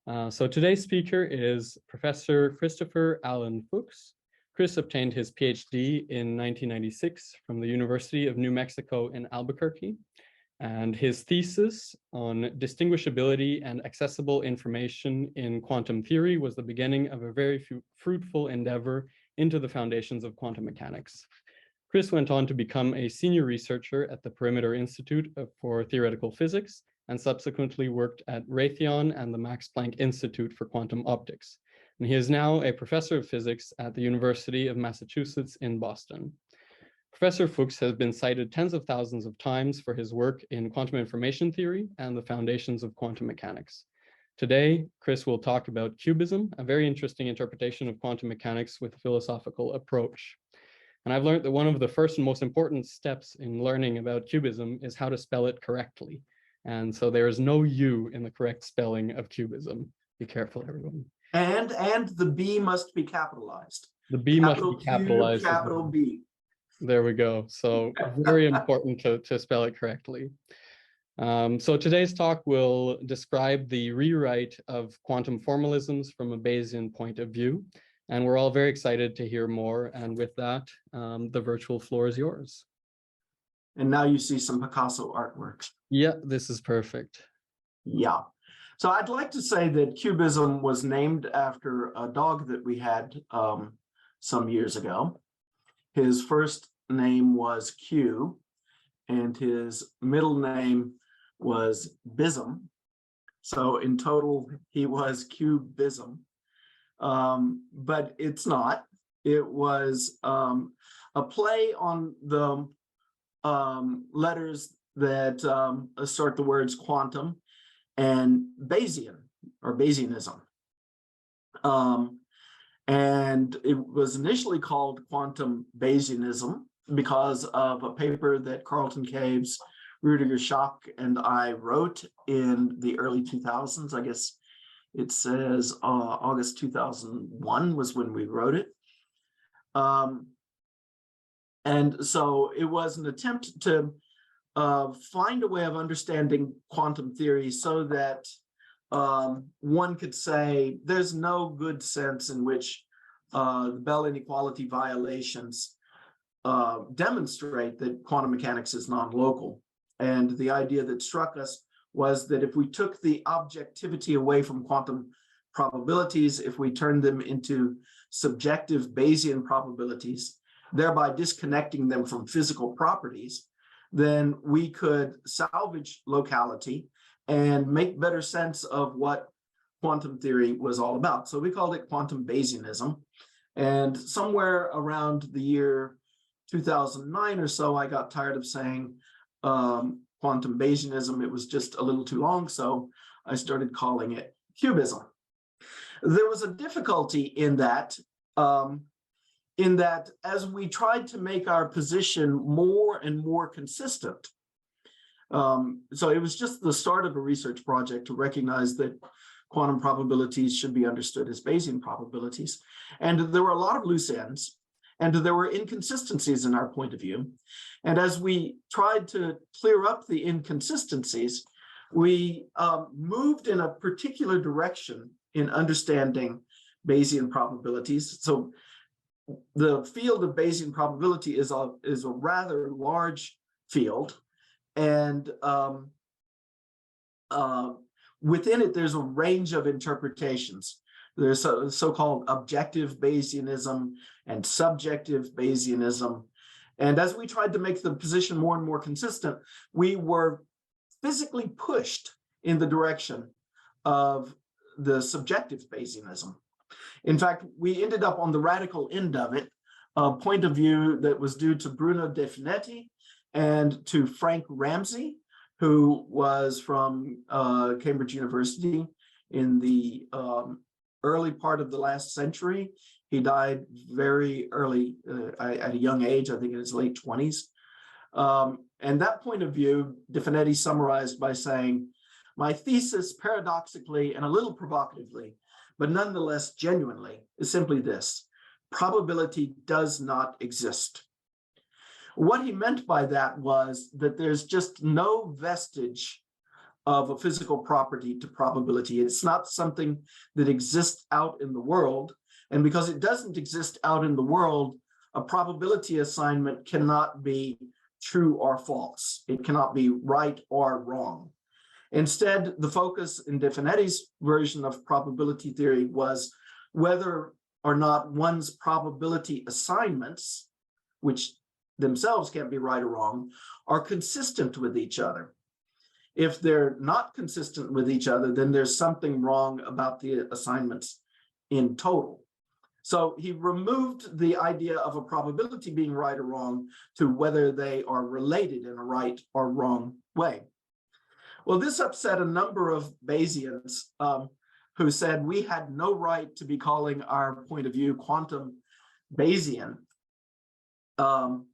So today's speaker is Professor Christopher Alan Fuchs. Chris obtained his PhD in 1996 from the University of New Mexico in Albuquerque, and his thesis on distinguishability and accessible information in quantum theory was the beginning of a very fruitful endeavor into the foundations of quantum mechanics. Chris went on to become a senior researcher at the Perimeter Institute for Theoretical Physics, and subsequently worked at Raytheon and the Max Planck Institute for Quantum Optics. And he is now a professor of physics at the University of Massachusetts in Boston. Professor Fuchs has been cited tens of thousands of times for his work in quantum information theory and the foundations of quantum mechanics. Today, Chris will talk about QBism, a very interesting interpretation of quantum mechanics with a philosophical approach. And I've learned that one of the first and most important steps in learning about QBism is how to spell it correctly. And so there is no U in the correct spelling of QBism. Be careful, everyone. And the B must be capitalized. The B must be capitalized. Capital B. There we go. So very important to spell it correctly. So today's talk will describe the rewrite of quantum formalisms from a Bayesian point of view. And we're all very excited to hear more. And with that, the virtual floor is yours. And now you see some Picasso artwork. Yeah, this is perfect. Yeah. So I'd like to say that QBism was named after a dog that we had some years ago. His first name was Q, and his middle name was Bism. So in total, he was QBism. But it's not. It was a play on the letters that assert the words quantum and Bayesian or Bayesianism. And it was initially called quantum Bayesianism because of a paper that Carlton Caves, Rudiger Schock, and I wrote in the early 2000s. I guess it says August 2001 was when we wrote it. And so it was an attempt to find a way of understanding quantum theory so that one could say there's no good sense in which the Bell inequality violations demonstrate that quantum mechanics is non-local. And the idea that struck us was that if we took the objectivity away from quantum probabilities, if we turned them into subjective Bayesian probabilities, thereby disconnecting them from physical properties, then we could salvage locality and make better sense of what quantum theory was all about. So we called it quantum Bayesianism. And somewhere around the year 2009 or so, I got tired of saying quantum Bayesianism. It was just a little too long, so I started calling it QBism. There was a difficulty in that as we tried to make our position more and more consistent. So it was just the start of a research project to recognize that quantum probabilities should be understood as Bayesian probabilities. And there were a lot of loose ends, and there were inconsistencies in our point of view. And as we tried to clear up the inconsistencies, we moved in a particular direction in understanding Bayesian probabilities. So the field of Bayesian probability is a rather large field, and within it, there's a range of interpretations. There's so-called objective Bayesianism and subjective Bayesianism. And as we tried to make the position more and more consistent, we were physically pushed in the direction of the subjective Bayesianism. In fact, we ended up on the radical end of it, a point of view that was due to Bruno de Finetti and to Frank Ramsey, who was from Cambridge University in the early part of the last century. He died very early, at a young age, I think in his late 20s. And that point of view, de Finetti summarized by saying, my thesis, paradoxically and a little provocatively, but nonetheless genuinely, is simply this: probability does not exist. What he meant by that was that there's just no vestige of a physical property to probability. It's not something that exists out in the world. And because it doesn't exist out in the world, a probability assignment cannot be true or false. It cannot be right or wrong. Instead, the focus in De Finetti's version of probability theory was whether or not one's probability assignments, which themselves can't be right or wrong, are consistent with each other. If they're not consistent with each other, then there's something wrong about the assignments in total. So he removed the idea of a probability being right or wrong to whether they are related in a right or wrong way. Well, this upset a number of Bayesians who said we had no right to be calling our point of view quantum Bayesian. So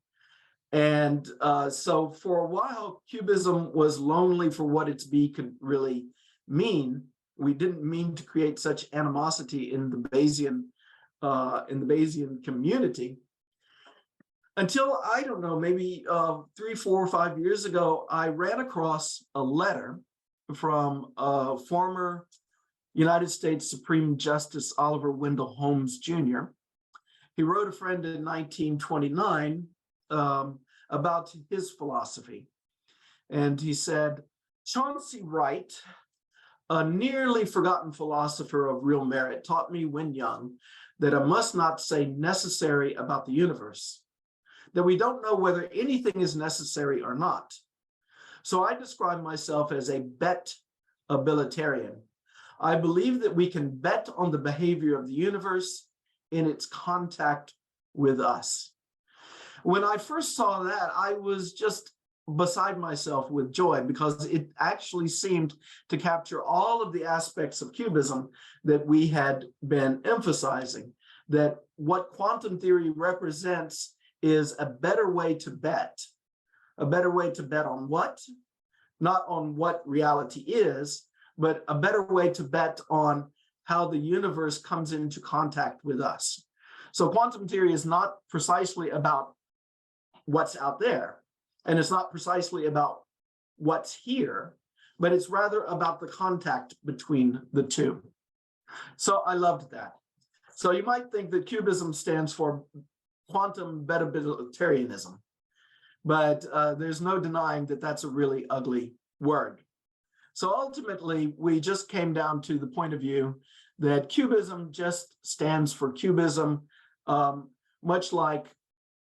for a while, QBism was lonely for what its B could really mean. We didn't mean to create such animosity in the Bayesian community until, I don't know, maybe 3, 4, or 5 years ago, I ran across a letter from former United States Supreme Justice Oliver Wendell Holmes Jr. He wrote a friend in 1929 about his philosophy. And he said, Chauncey Wright, a nearly forgotten philosopher of real merit, taught me when young that I must not say necessary about the universe, that we don't know whether anything is necessary or not. So I describe myself as a bet-abilitarian. I believe that we can bet on the behavior of the universe in its contact with us. When I first saw that, I was just beside myself with joy because it actually seemed to capture all of the aspects of QBism that we had been emphasizing, that what quantum theory represents is a better way to bet. A better way to bet on what? Not on what reality is, but a better way to bet on how the universe comes into contact with us. So quantum theory is not precisely about what's out there, and it's not precisely about what's here, but it's rather about the contact between the two. So I loved that. So you might think that QBism stands for quantum bet-abilitarianism, but there's no denying that that's a really ugly word. So ultimately, we just came down to the point of view that QBism just stands for QBism, much like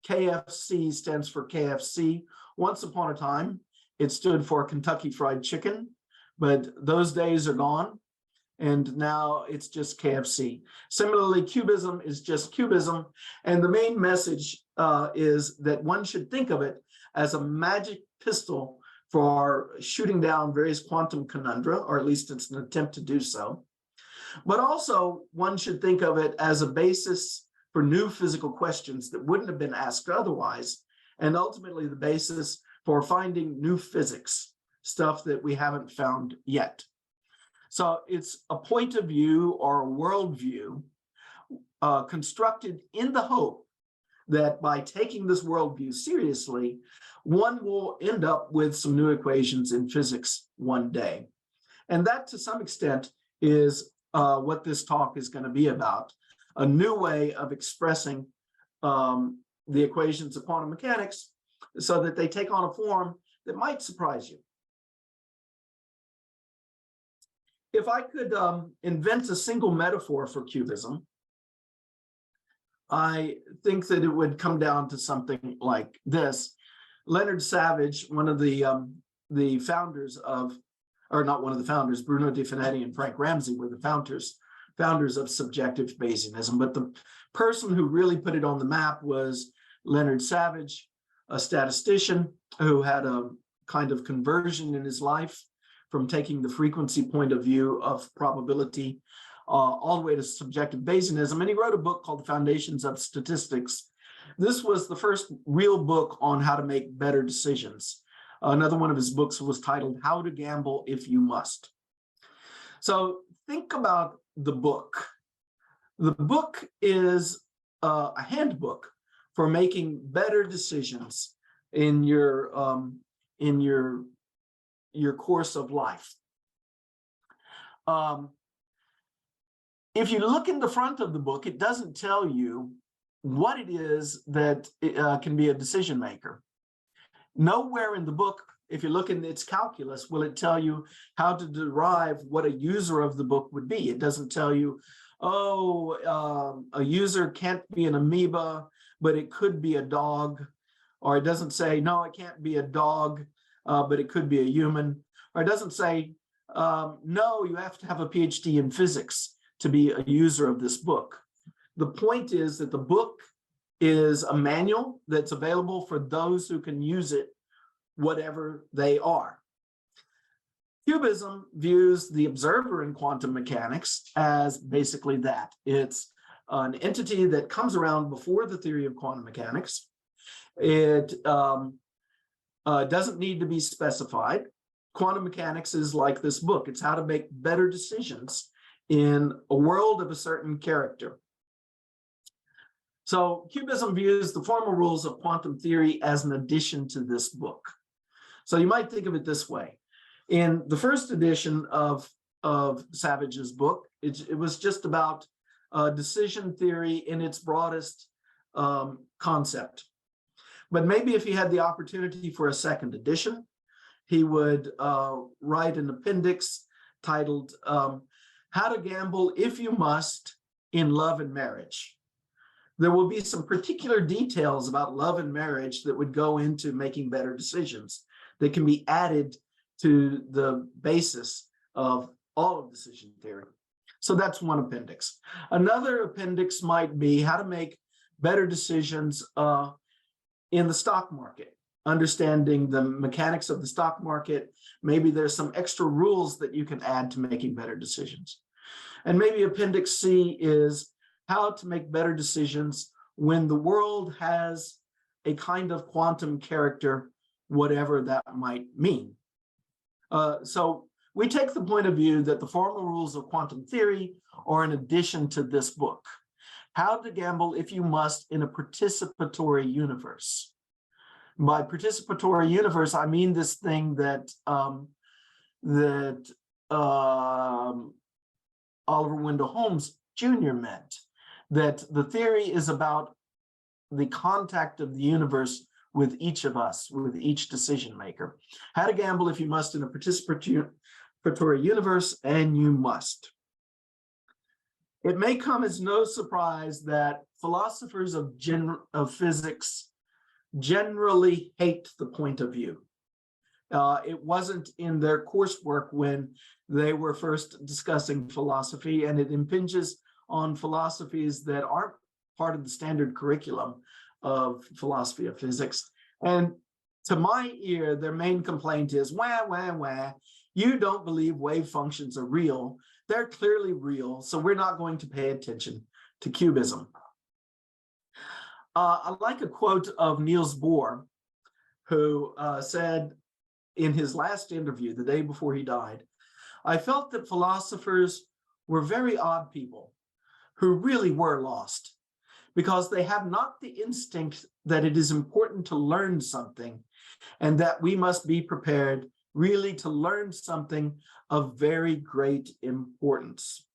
KFC stands for KFC. Once upon a time, it stood for Kentucky Fried Chicken, but those days are gone, and now it's just KFC. Similarly, QBism is just QBism, and the main message is that one should think of it as a magic pistol for shooting down various quantum conundra, or at least it's an attempt to do so. But also, one should think of it as a basis for new physical questions that wouldn't have been asked otherwise, and ultimately the basis for finding new physics, stuff that we haven't found yet. So it's a point of view or a worldview constructed in the hope that by taking this worldview seriously, one will end up with some new equations in physics one day. And that, to some extent, is what this talk is going to be about, a new way of expressing the equations of quantum mechanics so that they take on a form that might surprise you. If I could invent a single metaphor for QBism, I think that it would come down to something like this. Leonard Savage, one of the founders of, or not one of the founders, Bruno de Finetti and Frank Ramsey were the founders of subjective Bayesianism. But the person who really put it on the map was Leonard Savage, a statistician who had a kind of conversion in his life from taking the frequency point of view of probability all the way to subjective Bayesianism. And he wrote a book called The Foundations of Statistics. This was the first real book on how to make better decisions. Another one of his books was titled How to Gamble If You Must. So think about the book. The book is a handbook for making better decisions in your your course of life. If you look in the front of the book, it doesn't tell you what it is that can be a decision maker. Nowhere in the book, if you look in its calculus, will it tell you how to derive what a user of the book would be. It doesn't tell you, oh, a user can't be an amoeba, but it could be a dog. Or it doesn't say, no, it can't be a dog, but it could be a human. Or it doesn't say, no, you have to have a PhD in physics to be a user of this book. The point is that the book is a manual that's available for those who can use it, whatever they are. QBism views the observer in quantum mechanics as basically that. It's an entity that comes around before the theory of quantum mechanics. It doesn't need to be specified. Quantum mechanics is like this book. It's how to make better decisions in a world of a certain character. So QBism views the formal rules of quantum theory as an addition to this book. So you might think of it this way. In the first edition of Savage's book, it was just about decision theory in its broadest concept. But maybe if he had the opportunity for a second edition, he would write an appendix titled How to Gamble If You Must in Love and Marriage. There will be some particular details about love and marriage that would go into making better decisions that can be added to the basis of all of decision theory. So that's one appendix. Another appendix might be how to make better decisions in the stock market, understanding the mechanics of the stock market. Maybe there's some extra rules that you can add to making better decisions. And maybe appendix C is how to make better decisions when the world has a kind of quantum character, whatever that might mean. So we take the point of view that the formal rules of quantum theory are an addition to this book. How to gamble if you must in a participatory universe. By participatory universe, I mean this thing that Oliver Wendell Holmes Jr. meant, that the theory is about the contact of the universe with each of us, with each decision maker. How to gamble if you must in a participatory universe, and you must. It may come as no surprise that philosophers of physics generally hate the point of view. It wasn't in their coursework when they were first discussing philosophy, and it impinges on philosophies that aren't part of the standard curriculum of philosophy of physics. And to my ear, their main complaint is, wah, wah, wah, you don't believe wave functions are real. They're clearly real, so we're not going to pay attention to QBism. I like a quote of Niels Bohr, who said in his last interview, the day before he died, I felt that philosophers were very odd people who really were lost, because they have not the instinct that it is important to learn something, and that we must be prepared really to learn something of very great importance.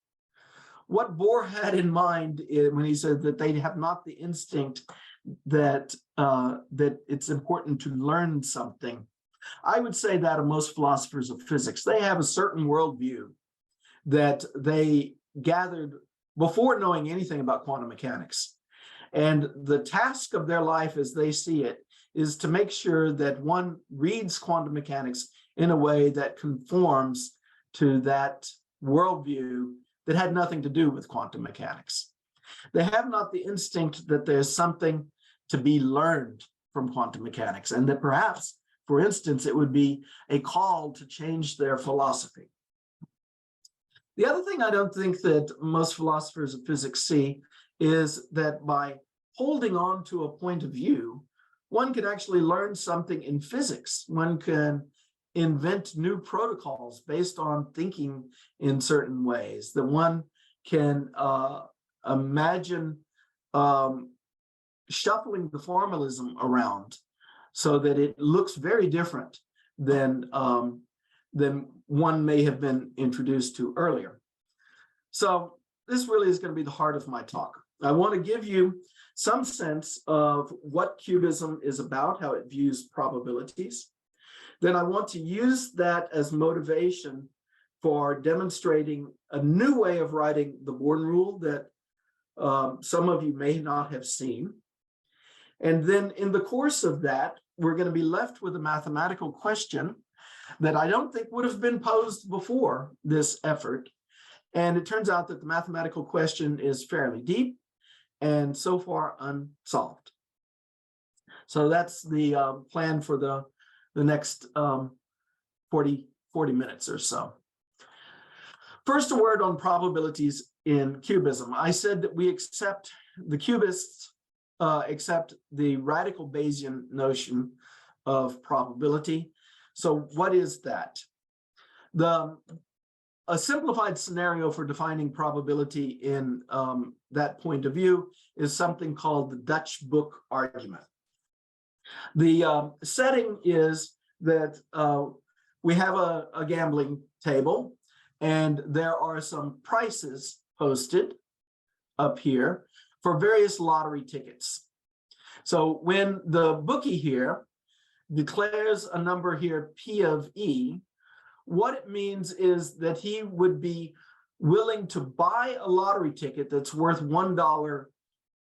What Bohr had in mind when he said that they have not the instinct that it's important to learn something, I would say that of most philosophers of physics. They have a certain worldview that they gathered before knowing anything about quantum mechanics. And the task of their life as they see it is to make sure that one reads quantum mechanics in a way that conforms to that worldview that had nothing to do with quantum mechanics. They have not the instinct that there's something to be learned from quantum mechanics, and that perhaps, for instance, it would be a call to change their philosophy. The other thing I don't think that most philosophers of physics see is that by holding on to a point of view, one can actually learn something in physics. One can invent new protocols based on thinking in certain ways, that one can imagine shuffling the formalism around so that it looks very different than than one may have been introduced to earlier. So this really is going to be the heart of my talk. I want to give you some sense of what QBism is about, how it views probabilities. Then I want to use that as motivation for demonstrating a new way of writing the Born rule that some of you may not have seen. And then in the course of that, we're going to be left with a mathematical question that I don't think would have been posed before this effort. And it turns out that the mathematical question is fairly deep and so far unsolved. So that's the plan for the next 40 minutes or so. First, a word on probabilities in QBism. I said that we accept, the QBists accept the radical Bayesian notion of probability. So what is that? A simplified scenario for defining probability in that point of view is something called the Dutch book argument. The setting is that we have a gambling table, and there are some prices posted up here for various lottery tickets. So when the bookie here declares a number here, P of E, what it means is that he would be willing to buy a lottery ticket that's worth $1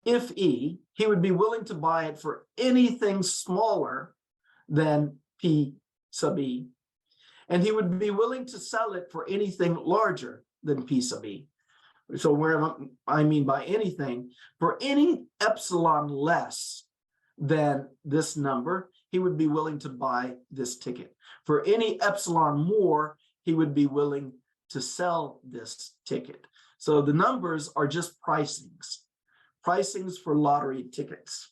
if E. He would be willing to buy it for anything smaller than P sub E. And he would be willing to sell it for anything larger than P sub E. So where I mean by anything, for any epsilon less than this number, he would be willing to buy this ticket. For any epsilon more, he would be willing to sell this ticket. So the numbers are just pricings for lottery tickets.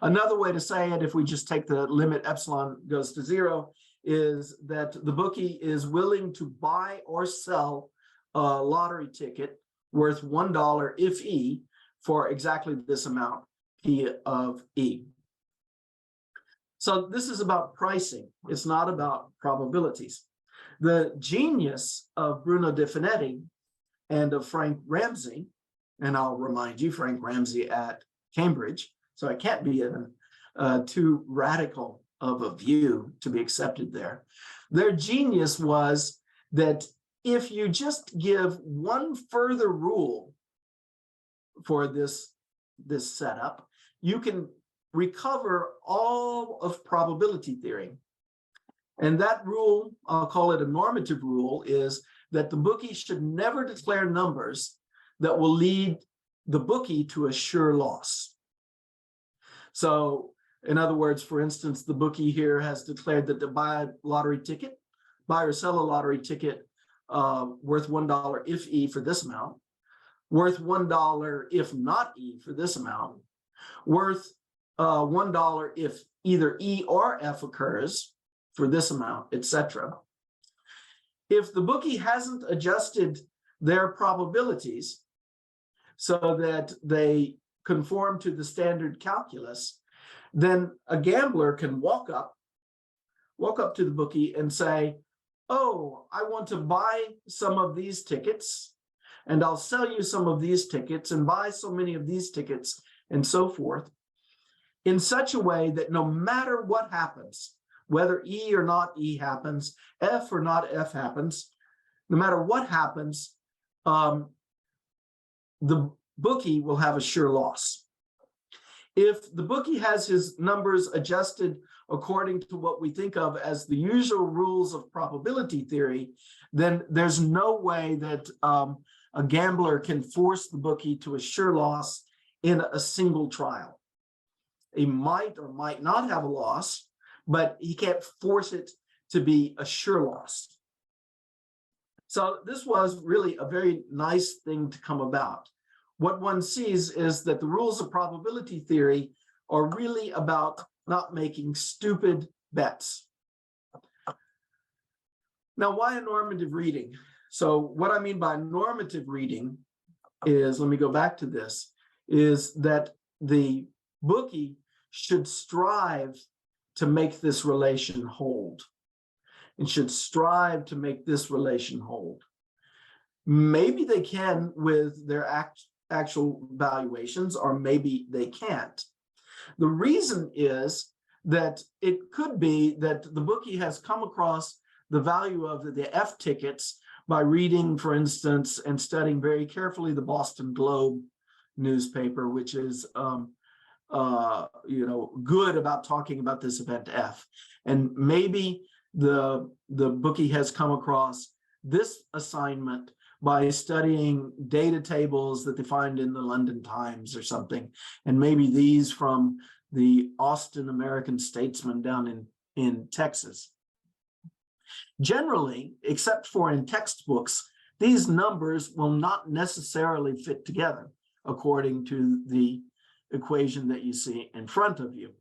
Another way to say it, if we just take the limit epsilon goes to 0, is that the bookie is willing to buy or sell a lottery ticket worth $1 if E for exactly this amount, P of E. So this is about pricing. It's not about probabilities. The genius of Bruno de Finetti and of Frank Ramsey, and I'll remind you, Frank Ramsey at Cambridge, so it can't be too radical of a view to be accepted there. Their genius was that if you just give one further rule for this setup, you can recover all of probability theory. And that rule, I'll call it a normative rule, is that the bookie should never declare numbers that will lead the bookie to a sure loss. So in other words, for instance, the bookie here has declared that to buy a lottery ticket, buy or sell a lottery ticket worth $1 if E for this amount, worth $1 if not E for this amount, worth $1 if either E or F occurs for this amount, etc. If the bookie hasn't adjusted their probabilities so that they conform to the standard calculus, then a gambler can walk up to the bookie and say, oh, I want to buy some of these tickets, and I'll sell you some of these tickets and buy so many of these tickets and so forth, in such a way that no matter what happens, whether E or not E happens, F or not F happens, no matter what happens, the bookie will have a sure loss. If the bookie has his numbers adjusted according to what we think of as the usual rules of probability theory, then there's no way that a gambler can force the bookie to a sure loss in a single trial. He might or might not have a loss, but he can't force it to be a sure loss. So this was really a very nice thing to come about. What one sees is that the rules of probability theory are really about not making stupid bets. Now, why a normative reading? So what I mean by normative reading is, let me go back to this, is that the bookie should strive to make this relation hold. and should strive to make this relation hold. Maybe they can with their actual valuations, or maybe they can't. The reason is that it could be that the bookie has come across the value of the F tickets by reading, for instance, and studying very carefully the Boston Globe newspaper, which is good about talking about this event F. And maybe the bookie has come across this assignment by studying data tables that they find in the London Times or something, and maybe these from the Austin American Statesman down in Texas. Generally, except for in textbooks, these numbers will not necessarily fit together according to the equation that you see in front of you.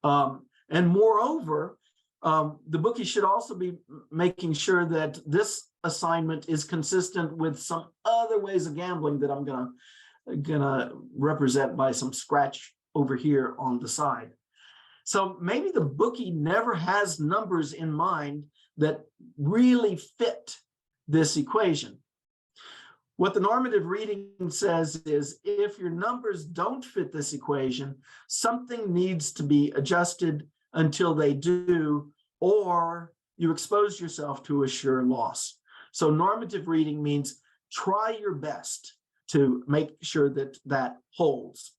And moreover, the bookie should also be making sure that this assignment is consistent with some other ways of gambling that I'm gonna represent by some scratch over here on the side. So maybe the bookie never has numbers in mind that really fit this equation. What the normative reading says is, if your numbers don't fit this equation, something needs to be adjusted until they do, or you expose yourself to a sure loss. So normative reading means try your best to make sure that that holds.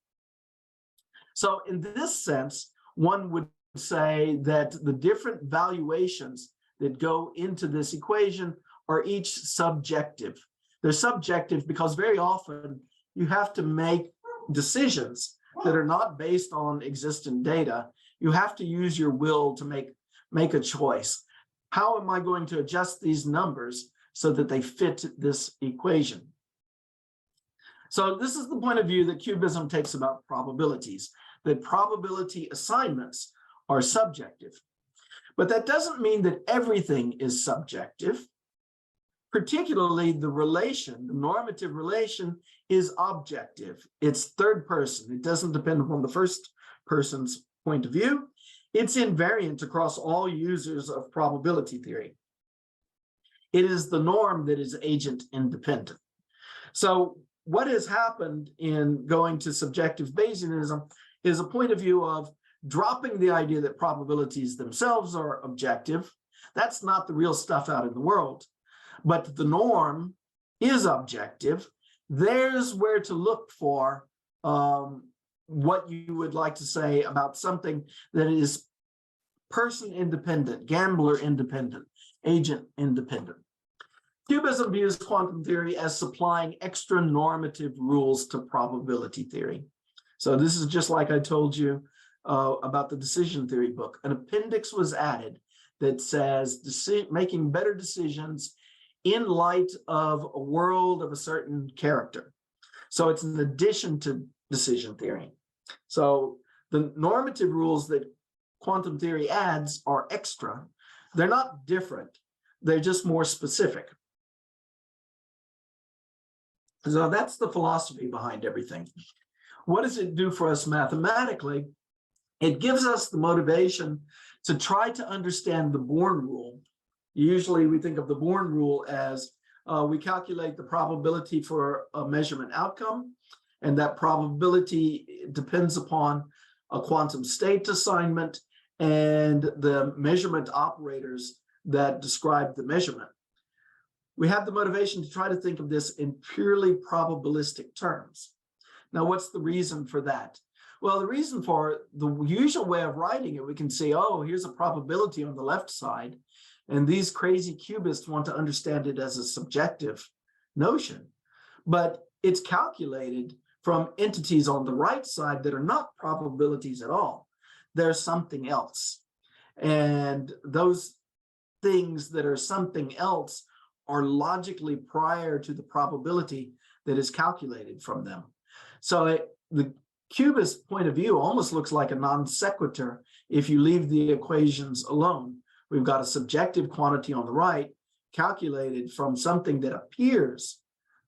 So in this sense, one would say that the different valuations that go into this equation are each subjective. They're subjective because very often you have to make decisions that are not based on existent data. You have to use your will to make a choice. How am I going to adjust these numbers so that they fit this equation? So this is the point of view that QBism takes about probabilities, that probability assignments are subjective. But that doesn't mean that everything is subjective. Particularly the relation, the normative relation, is objective. It's third person. It doesn't depend upon the first person's point of view. It's invariant across all users of probability theory. It is the norm that is agent independent. So what has happened in going to subjective Bayesianism is a point of view of dropping the idea that probabilities themselves are objective. That's not the real stuff out in the world. But the norm is objective. There's where to look for what you would like to say about something that is person independent, gambler independent, agent independent. QBism views quantum theory as supplying extra normative rules to probability theory. So this is just like I told you about the decision theory book. An appendix was added that says making better decisions in light of a world of a certain character. So it's an addition to decision theory. So the normative rules that quantum theory adds are extra. They're not different. They're just more specific. So that's the philosophy behind everything. What does it do for us mathematically? It gives us the motivation to try to understand the Born rule. Usually we think of the Born rule as we calculate the probability for a measurement outcome, and that probability depends upon a quantum state assignment and the measurement operators that describe the measurement. We have the motivation to try to think of this in purely probabilistic terms. Now, what's the reason for that? Well, the reason for the usual way of writing it, we can say, oh, here's a probability on the left side, and these crazy QBists want to understand it as a subjective notion. But it's calculated from entities on the right side that are not probabilities at all. They're something else. And those things that are something else are logically prior to the probability that is calculated from them. So the QBist point of view almost looks like a non sequitur if you leave the equations alone. We've got a subjective quantity on the right calculated from something that appears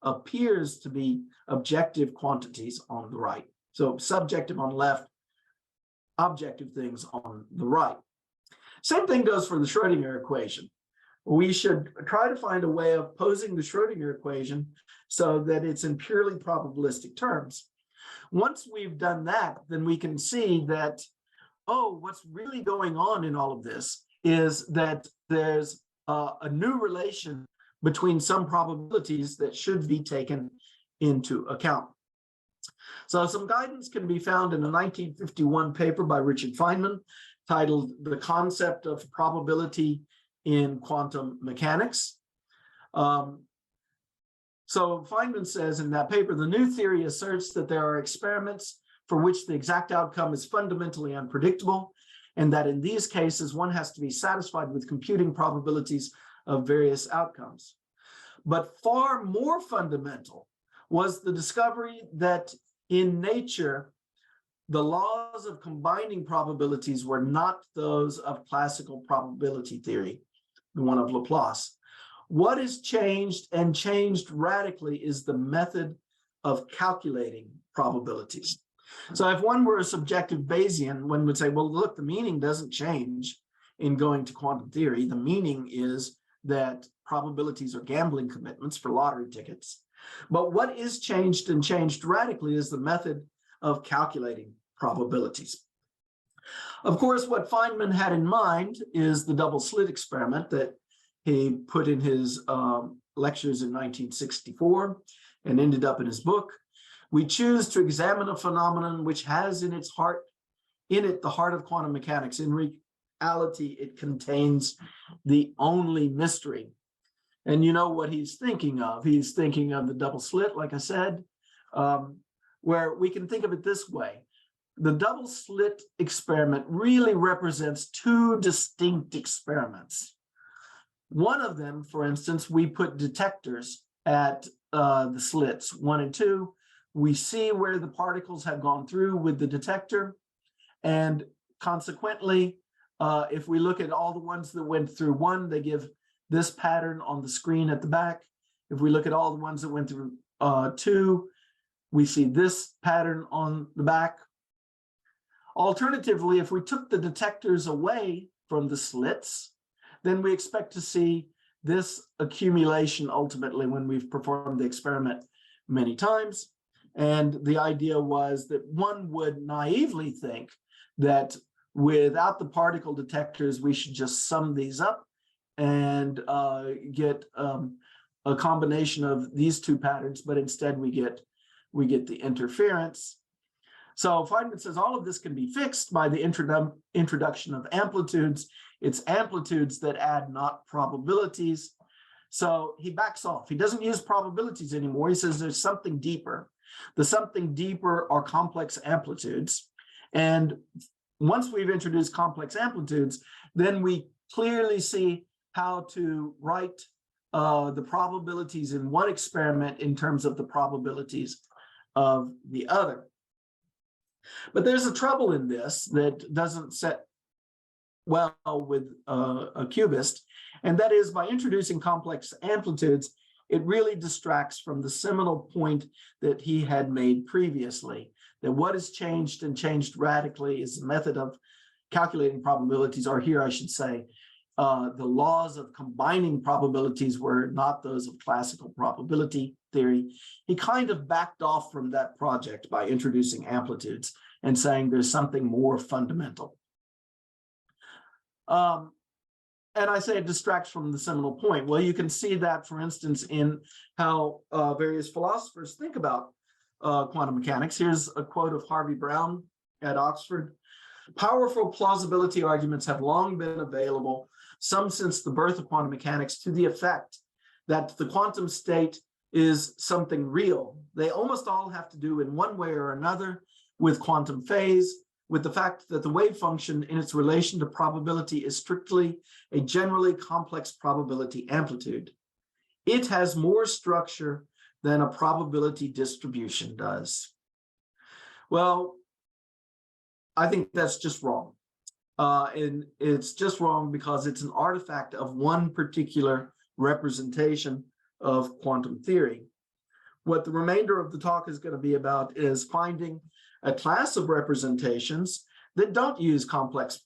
to be objective quantities on the right. So subjective on the left, objective things on the right. Same thing goes for the Schrodinger equation. We should try to find a way of posing the Schrodinger equation so that it's in purely probabilistic terms. Once we've done that, then we can see that, oh, what's really going on in all of this is that there's a new relation between some probabilities that should be taken into account. So some guidance can be found in a 1951 paper by Richard Feynman titled The Concept of Probability in Quantum Mechanics. So Feynman says in that paper, the new theory asserts that there are experiments for which the exact outcome is fundamentally unpredictable, and that in these cases, one has to be satisfied with computing probabilities of various outcomes. But far more fundamental was the discovery that in nature, the laws of combining probabilities were not those of classical probability theory, the one of Laplace. What is changed and changed radically is the method of calculating probabilities. So if one were a subjective Bayesian, one would say, well, look, the meaning doesn't change in going to quantum theory. The meaning is that probabilities are gambling commitments for lottery tickets. But what is changed and changed radically is the method of calculating probabilities. Of course, what Feynman had in mind is the double slit experiment that he put in his lectures in 1964 and ended up in his book. We choose to examine a phenomenon which has in it the heart of quantum mechanics. In reality, it contains the only mystery. And you know what he's thinking of. He's thinking of the double slit, like I said, where we can think of it this way. The double slit experiment really represents two distinct experiments. One of them, for instance, we put detectors at the slits 1 and 2. We see where the particles have gone through with the detector. And consequently, if we look at all the ones that went through 1, they give this pattern on the screen at the back. If we look at all the ones that went through 2, we see this pattern on the back. Alternatively, if we took the detectors away from the slits, then we expect to see this accumulation ultimately when we've performed the experiment many times. And the idea was that one would naively think that without the particle detectors, we should just sum these up and get a combination of these two patterns, but instead we get the interference. So Feynman says all of this can be fixed by the introduction of amplitudes. It's amplitudes that add, not probabilities. So he backs off. He doesn't use probabilities anymore. He says there's something deeper. The something deeper are complex amplitudes. And once we've introduced complex amplitudes, then we clearly see how to write the probabilities in one experiment in terms of the probabilities of the other. But there's a trouble in this that doesn't set well with a QBist, and that is by introducing complex amplitudes, it really distracts from the seminal point that he had made previously, that what has changed and changed radically is the method of calculating probabilities, or here I should say, the laws of combining probabilities were not those of classical probability theory. He kind of backed off from that project by introducing amplitudes and saying there's something more fundamental. And I say it distracts from the seminal point. Well, you can see that, for instance, in how various philosophers think about quantum mechanics. Here's a quote of Harvey Brown at Oxford. Powerful plausibility arguments have long been available, some since the birth of quantum mechanics, to the effect that the quantum state is something real. They almost all have to do in one way or another with quantum phase, with the fact that the wave function in its relation to probability is strictly a generally complex probability amplitude. It has more structure than a probability distribution does. Well, I think that's just wrong. And it's just wrong because it's an artifact of one particular representation of quantum theory. What the remainder of the talk is going to be about is finding a class of representations that don't use complex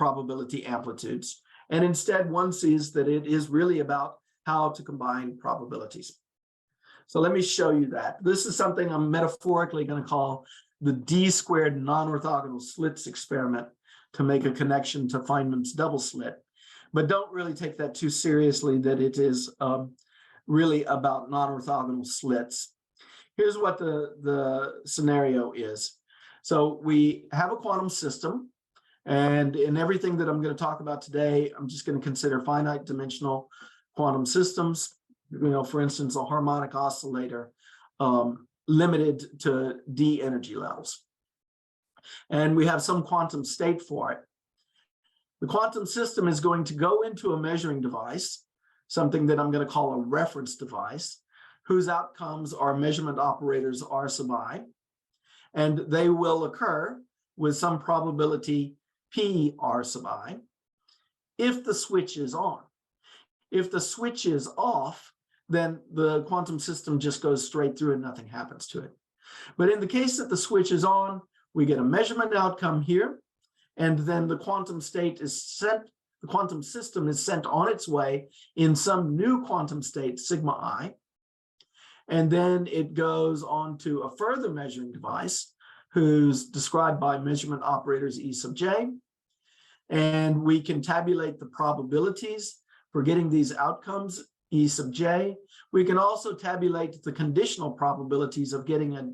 probability amplitudes. And instead, one sees that it is really about how to combine probabilities. So let me show you that. This is something I'm metaphorically going to call the d-squared non-orthogonal slits experiment to make a connection to Feynman's double slit. But don't really take that too seriously, that it is really about non-orthogonal slits. Here's what the scenario is. So we have a quantum system, and in everything that I'm going to talk about today, I'm just going to consider finite dimensional quantum systems. For instance, a harmonic oscillator limited to d energy levels. And we have some quantum state for it. The quantum system is going to go into a measuring device, something that I'm going to call a reference device, whose outcomes are measurement operators R sub I, and they will occur with some probability P R sub I if the switch is on. If the switch is off, then the quantum system just goes straight through and nothing happens to it. But in the case that the switch is on, we get a measurement outcome here, and then the quantum state is sent, the quantum system is sent on its way in some new quantum state, sigma I, and then it goes on to a further measuring device who's described by measurement operators E sub j, and we can tabulate the probabilities for getting these outcomes, E sub j. We can also tabulate the conditional probabilities of getting a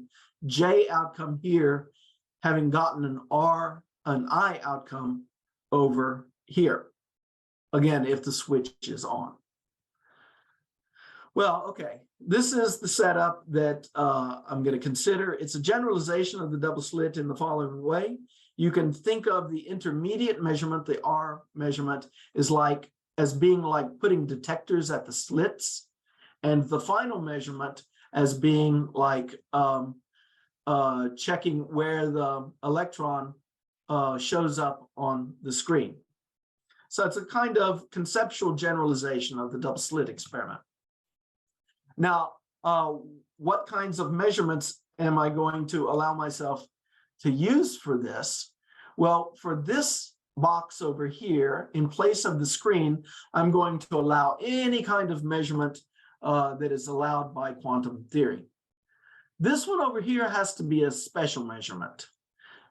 j outcome here, having gotten an I outcome over here. Again, if the switch is on. Well, okay, this is the setup that I'm going to consider. It's a generalization of the double slit in the following way. You can think of the intermediate measurement, the R measurement, as being like putting detectors at the slits, and the final measurement as being like checking where the electron shows up on the screen. So it's a kind of conceptual generalization of the double slit experiment. Now, what kinds of measurements am I going to allow myself to use for this? Well, for this box over here, in place of the screen, I'm going to allow any kind of measurement that is allowed by quantum theory. This one over here has to be a special measurement.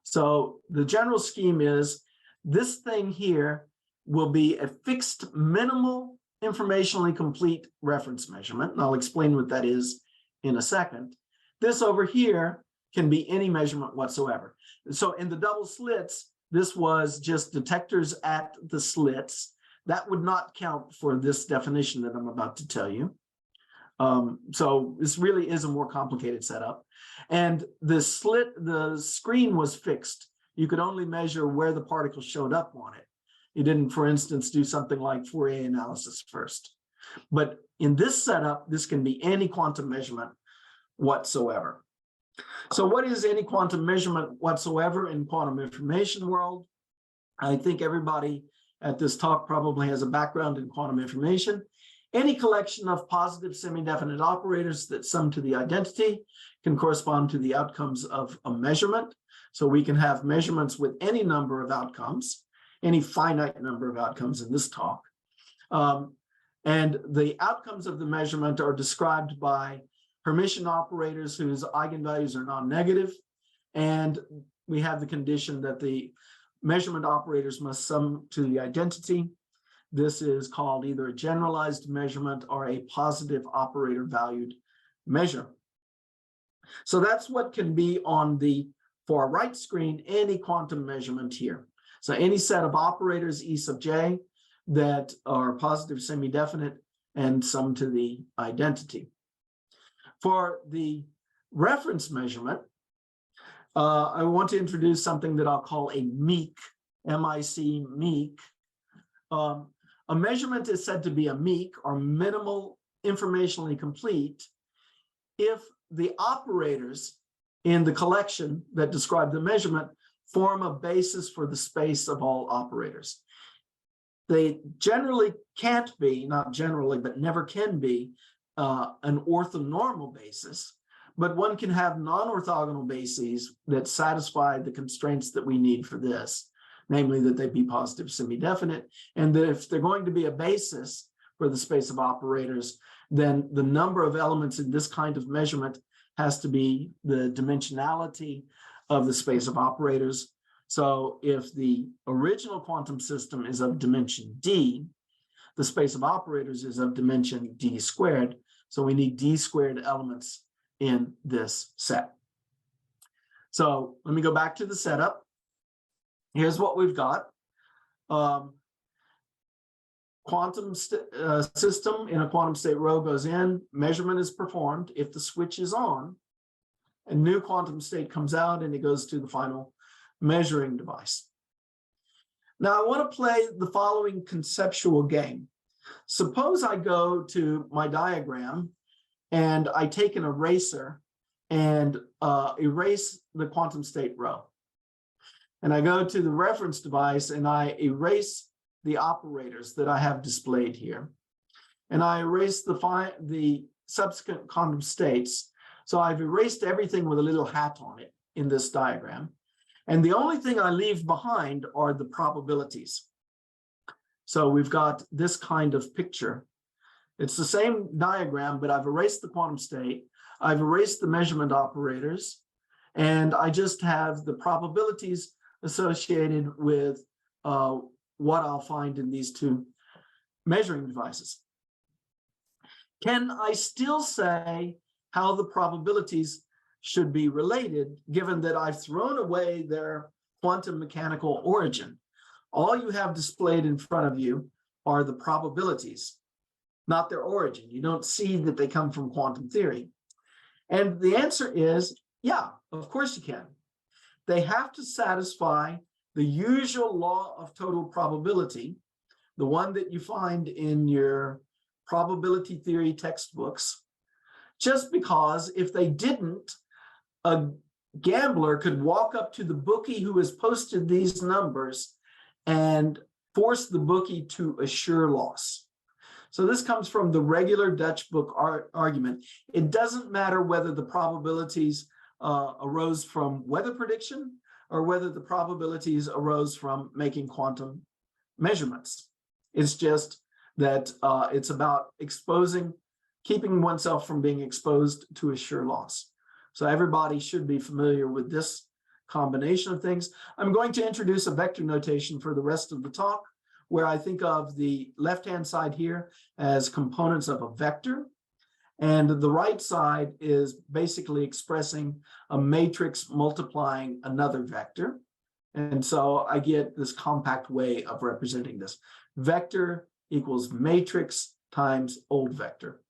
So the general scheme is this thing here will be a fixed minimal informationally complete reference measurement, and I'll explain what that is in a second. This over here can be any measurement whatsoever. So in the double slits, this was just detectors at the slits. That would not count for this definition that I'm about to tell you. So this really is a more complicated setup. And the screen was fixed. You could only measure where the particle showed up on it. You didn't, for instance, do something like Fourier analysis first. But in this setup, this can be any quantum measurement whatsoever. So what is any quantum measurement whatsoever in quantum information world? I think everybody at this talk probably has a background in quantum information. Any collection of positive semi-definite operators that sum to the identity can correspond to the outcomes of a measurement. So we can have measurements with any number of outcomes, any finite number of outcomes in this talk. And the outcomes of the measurement are described by Hermitian operators whose eigenvalues are non-negative. And we have the condition that the measurement operators must sum to the identity. This is called either a generalized measurement or a positive operator valued measure. So that's what can be on the far right screen, any quantum measurement here. So any set of operators E sub j that are positive semi-definite and sum to the identity. For the reference measurement, I want to introduce something that I'll call a meek, M-I-C, meek. A measurement is said to be a meek or minimal informationally complete if the operators in the collection that describe the measurement form a basis for the space of all operators. They generally can't be, not generally, but never can be, an orthonormal basis, but one can have non-orthogonal bases that satisfy the constraints that we need for this. namely that they be positive semi-definite, and that if they're going to be a basis for the space of operators, then the number of elements in this kind of measurement has to be the dimensionality of the space of operators. So if the original quantum system is of dimension d, the space of operators is of dimension d squared. So we need d squared elements in this set. So let me go back to the setup. Here's what we've got. Quantum system in a quantum state row goes in, measurement is performed. If the switch is on, a new quantum state comes out and it goes to the final measuring device. Now I want to play the following conceptual game. Suppose I go to my diagram and I take an eraser and erase the quantum state row. And I go to the reference device and I erase the operators that I have displayed here. And I erase the subsequent quantum states. So I've erased everything with a little hat on it in this diagram. And the only thing I leave behind are the probabilities. So we've got this kind of picture. It's the same diagram, but I've erased the quantum state. I've erased the measurement operators, and I just have the probabilities associated with what I'll find in these two measuring devices. Can I still say how the probabilities should be related, given that I've thrown away their quantum mechanical origin? All you have displayed in front of you are the probabilities, not their origin. You don't see that they come from quantum theory. And the answer is, yeah, of course you can. They have to satisfy the usual law of total probability, the one that you find in your probability theory textbooks, just because if they didn't, a gambler could walk up to the bookie who has posted these numbers and force the bookie to assure loss. So this comes from the regular Dutch book argument. It doesn't matter whether the probabilities arose from weather prediction or whether the probabilities arose from making quantum measurements. It's just that it's about keeping oneself from being exposed to assure loss. So everybody should be familiar with this combination of things. I'm going to introduce a vector notation for the rest of the talk, where I think of the left-hand side here as components of a vector, and the right side is basically expressing a matrix multiplying another vector. And so I get this compact way of representing this. Vector equals matrix times old vector.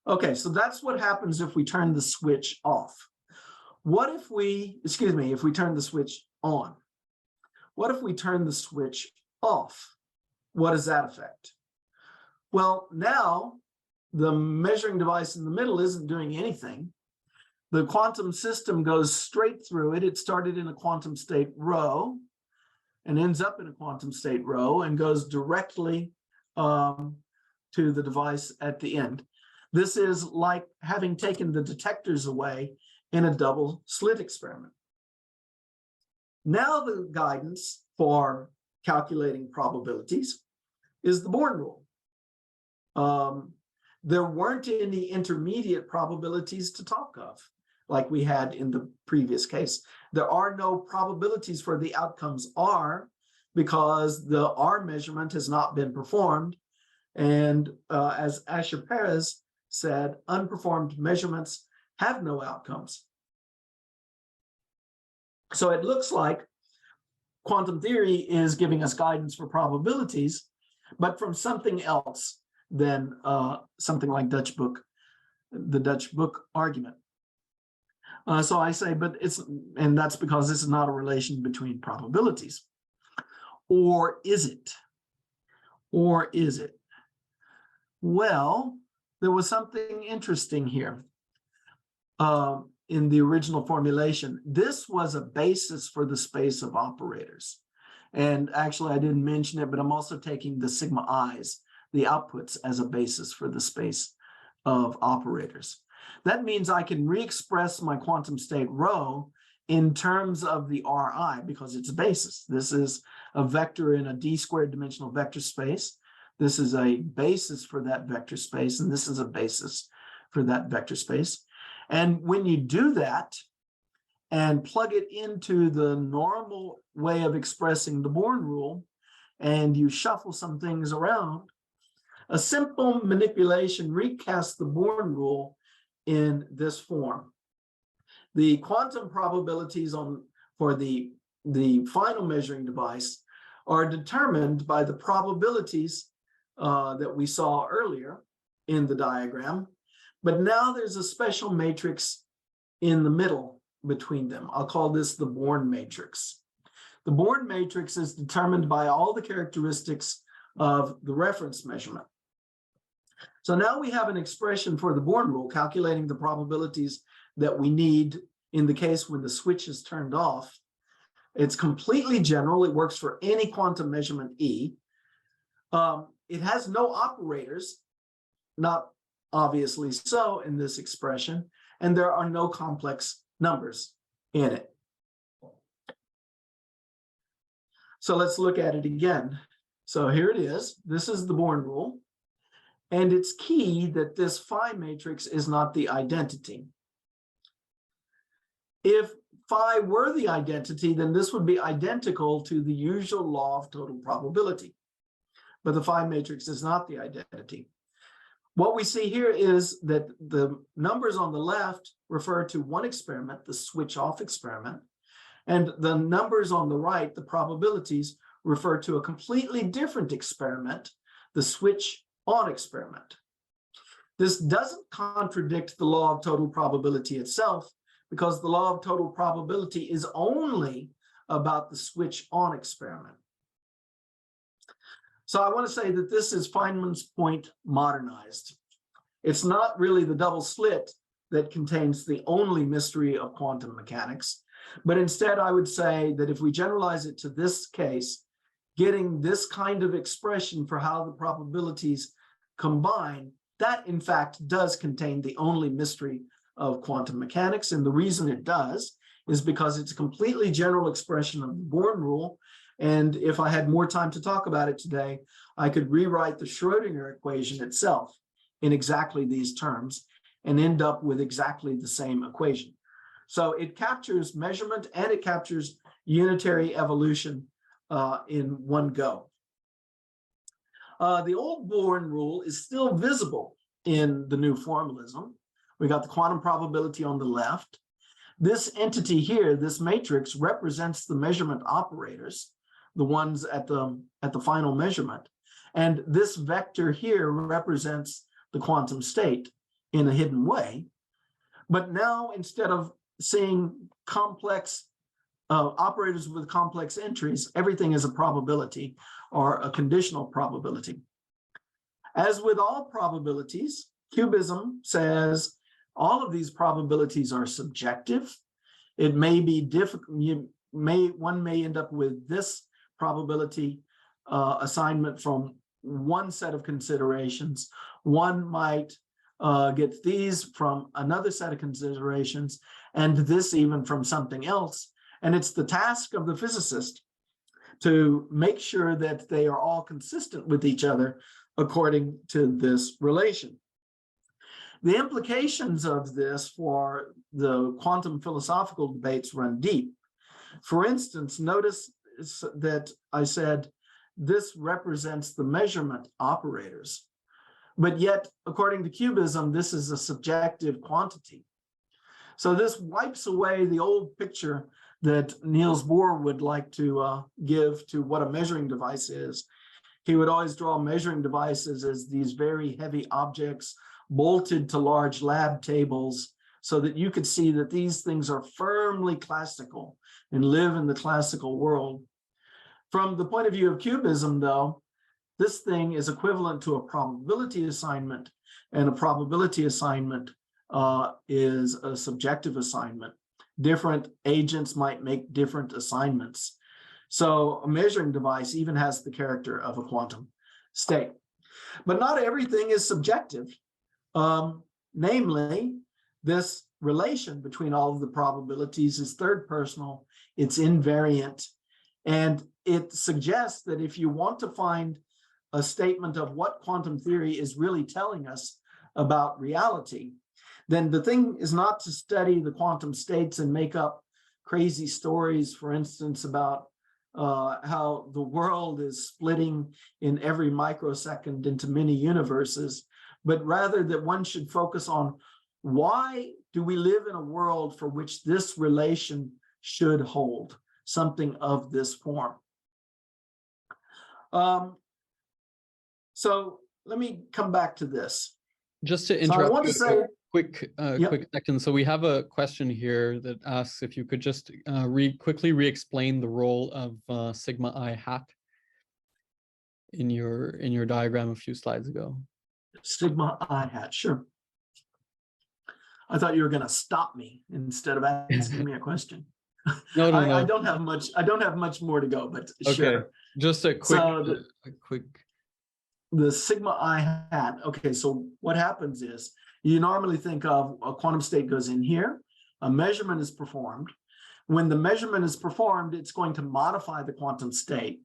Okay, so that's what happens if we turn the switch off. What if if we turn the switch on? What if we turn the switch off? What does that affect? Well, now the measuring device in the middle isn't doing anything. The quantum system goes straight through it. It started in a quantum state row and ends up in a quantum state row and goes directly to the device at the end. This is like having taken the detectors away in a double slit experiment. Now the guidance for calculating probabilities is the Born rule. There weren't any intermediate probabilities to talk of, like we had in the previous case. There are no probabilities for the outcomes R because the R measurement has not been performed. And as Asher Perez said, unperformed measurements have no outcomes. So it looks like quantum theory is giving us guidance for probabilities, but from something else than something like the Dutch book argument. So I say, and that's because this is not a relation between probabilities. Or is it? Or is it? Well, there was something interesting here in the original formulation. This was a basis for the space of operators. And actually, I didn't mention it, but I'm also taking the sigma i's, the outputs, as a basis for the space of operators. That means I can re-express my quantum state row in terms of the Ri, because it's a basis. This is a vector in a d squared dimensional vector space. This is a basis for that vector space, and this is a basis for that vector space. And when you do that and plug it into the normal way of expressing the Born rule, and you shuffle some things around, a simple manipulation recasts the Born rule in this form. The quantum probabilities for the final measuring device are determined by the probabilities that we saw earlier in the diagram, but now there's a special matrix in the middle between them. I'll call this the Born matrix. The Born matrix is determined by all the characteristics of the reference measurement. So now we have an expression for the Born rule, calculating the probabilities that we need in the case when the switch is turned off. It's completely general. It works for any quantum measurement E. It has no operators, not obviously so in this expression, and there are no complex numbers in it. So let's look at it again. So here it is. This is the Born rule. And it's key that this phi matrix is not the identity. If phi were the identity, then this would be identical to the usual law of total probability. But the phi matrix is not the identity. What we see here is that the numbers on the left refer to one experiment, the switch off experiment, and the numbers on the right, the probabilities, refer to a completely different experiment, the switch on experiment. This doesn't contradict the law of total probability itself, because the law of total probability is only about the switch on experiment. So I want to say that this is Feynman's point modernized. It's not really the double slit that contains the only mystery of quantum mechanics, but instead I would say that if we generalize it to this case, getting this kind of expression for how the probabilities combine, that in fact does contain the only mystery of quantum mechanics. And the reason it does is because it's a completely general expression of the Born rule. And if I had more time to talk about it today, I could rewrite the Schrödinger equation itself in exactly these terms and end up with exactly the same equation. So it captures measurement and it captures unitary evolution in one go. The old Born rule is still visible in the new formalism. We got the quantum probability on the left. This entity here, this matrix, represents the measurement operators, the ones at the final measurement. And this vector here represents the quantum state in a hidden way. But now, instead of seeing complex operators with complex entries, everything is a probability or a conditional probability. As with all probabilities, QBism says all of these probabilities are subjective. It may be difficult. One may end up with this probability assignment from one set of considerations. One might get these from another set of considerations, and this even from something else. And it's the task of the physicist to make sure that they are all consistent with each other according to this relation. The implications of this for the quantum philosophical debates run deep. For instance, notice that I said this represents the measurement operators, but yet, according to QBism, this is a subjective quantity. So this wipes away the old picture that Niels Bohr would like to give to what a measuring device is. He would always draw measuring devices as these very heavy objects bolted to large lab tables so that you could see that these things are firmly classical and live in the classical world. From the point of view of QBism, though, this thing is equivalent to a probability assignment, and a probability assignment is a subjective assignment. Different agents might make different assignments. So a measuring device even has the character of a quantum state. But not everything is subjective. Namely, this relation between all of the probabilities is third personal, it's invariant, and it suggests that if you want to find a statement of what quantum theory is really telling us about reality, then the thing is not to study the quantum states and make up crazy stories, for instance, about how the world is splitting in every microsecond into many universes, but rather that one should focus on why do we live in a world for which this relation should hold, something of this form. So let me come back to this. Just to So I interrupt want to you say, quick second. So we have a question here that asks if you could just quickly re-explain the role of sigma I hat in your diagram a few slides ago. sigma I hat, sure. I thought you were going to stop me instead of asking me a question. No. I don't have much. I don't have much more to go, but Okay. Sure. Just a quick, So quick. The sigma I hat. Okay, so what happens is you normally think of a quantum state goes in here, a measurement is performed. When the measurement is performed, it's going to modify the quantum state.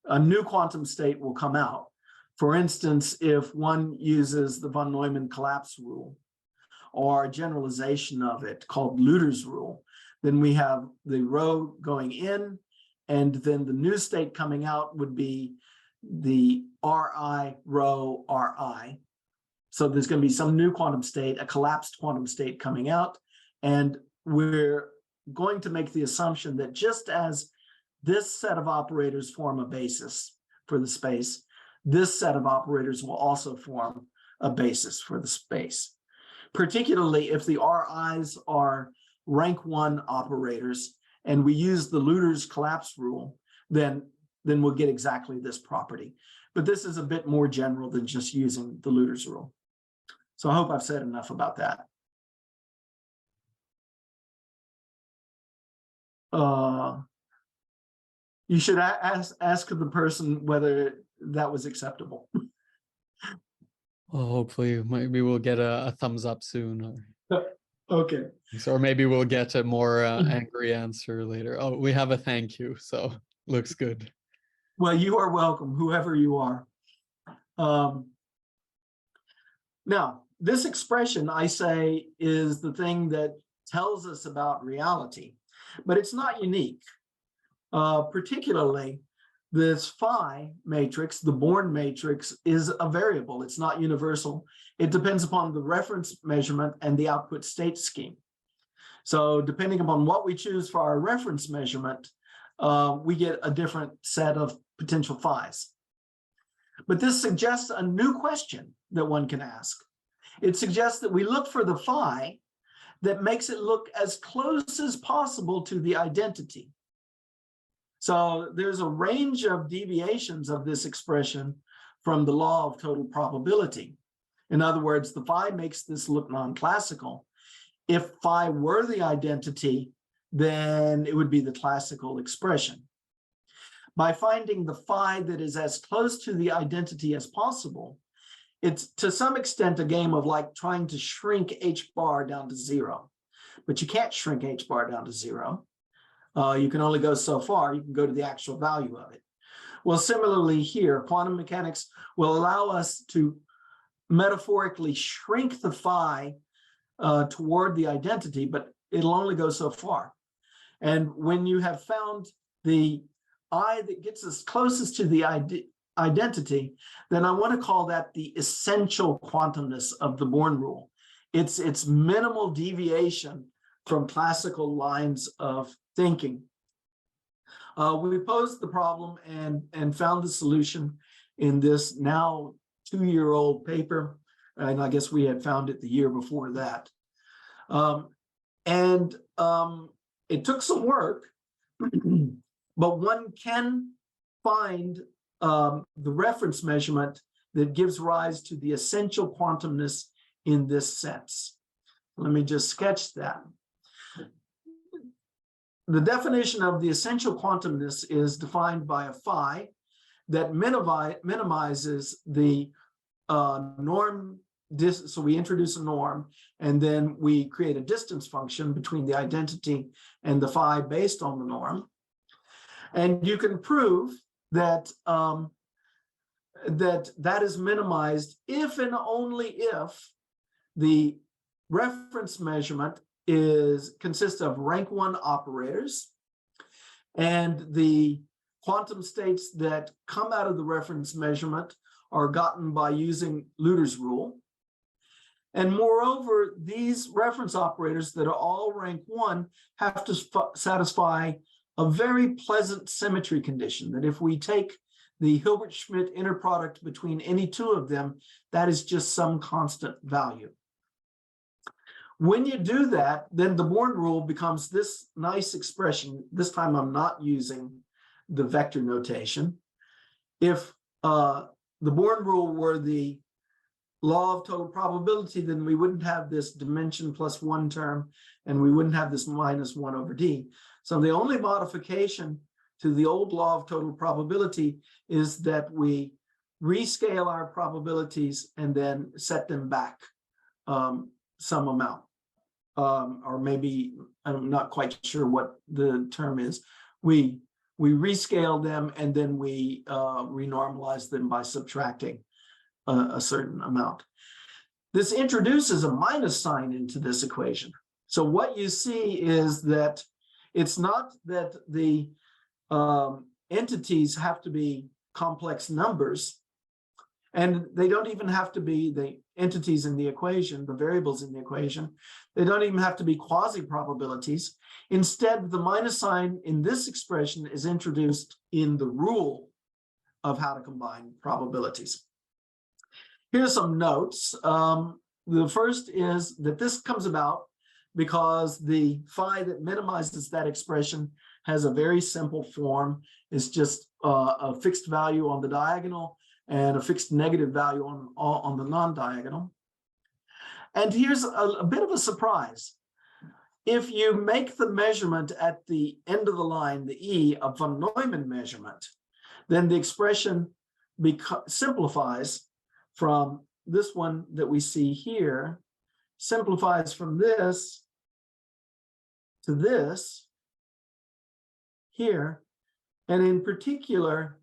A new quantum state will come out. For instance, if one uses the von Neumann collapse rule or a generalization of it called Luther's rule, then we have the rho going in, and then the new state coming out would be the Ri rho Ri. So there's going to be some new quantum state, a collapsed quantum state coming out, and we're going to make the assumption that just as this set of operators form a basis for the space, this set of operators will also form a basis for the space. Particularly if the Ri's are rank 1 operators and we use the Luther's collapse rule, then we'll get exactly this property. But this is a bit more general than just using the Luther's rule. So I hope I've said enough about that. You should ask the person whether that was acceptable. Well, hopefully, maybe we'll get a thumbs up soon. Okay. Or maybe we'll get a more angry answer later. Oh, we have a thank you, so looks good. Well, you are welcome, whoever you are. Now, this expression, I say, is the thing that tells us about reality, but it's not unique. Particularly, this phi matrix, the Born matrix, is a variable. It's not universal. It depends upon the reference measurement and the output state scheme. So depending upon what we choose for our reference measurement, we get a different set of potential phis. But this suggests a new question that one can ask. It suggests that we look for the phi that makes it look as close as possible to the identity. So there's a range of deviations of this expression from the law of total probability. In other words, the phi makes this look non-classical. If phi were the identity, then it would be the classical expression. By finding the phi that is as close to the identity as possible, it's to some extent a game of like trying to shrink h bar down to 0. But you can't shrink h bar down to 0. You can only go so far. You can go to the actual value of it. Well, similarly here, quantum mechanics will allow us to metaphorically shrink the phi toward the identity, but it'll only go so far. And when you have found the I that gets us closest to the identity, then I want to call that the essential quantumness of the Born rule. It's minimal deviation from classical lines of thinking. We posed the problem and found the solution in this now 2-year-old paper, and I guess we had found it the year before that. It took some work, but one can find the reference measurement that gives rise to the essential quantumness in this sense. Let me just sketch that. The definition of the essential quantumness is defined by a phi that minimizes the norm so we introduce a norm, and then we create a distance function between the identity and the phi based on the norm. And you can prove that that is minimized if and only if the reference measurement consists of rank 1 operators, and the quantum states that come out of the reference measurement are gotten by using Luther's rule. And moreover, these reference operators that are all rank 1 have to satisfy a very pleasant symmetry condition, that if we take the Hilbert-Schmidt inner product between any two of them, that is just some constant value. When you do that, then the Born rule becomes this nice expression. This time I'm not using the vector notation. If the Born rule were the law of total probability, then we wouldn't have this dimension plus 1 term, and we wouldn't have this minus 1 over d. So the only modification to the old law of total probability is that we rescale our probabilities and then set them back some amount. Or maybe, I'm not quite sure what the term is. We rescale them and then we renormalize them by subtracting a certain amount. This introduces a minus sign into this equation. So what you see is that it's not that the entities have to be complex numbers, and they don't even have to be the entities in the equation, the variables in the equation. They don't even have to be quasi-probabilities. Instead, the minus sign in this expression is introduced in the rule of how to combine probabilities. Here's some notes. The first is that this comes about because the phi that minimizes that expression has a very simple form. It's just a fixed value on the diagonal and a fixed negative value on the non-diagonal. And here's a bit of a surprise. If you make the measurement at the end of the line, the E, a von Neumann measurement, then the expression simplifies from this one that we see here, simplifies from this to this here. And in particular,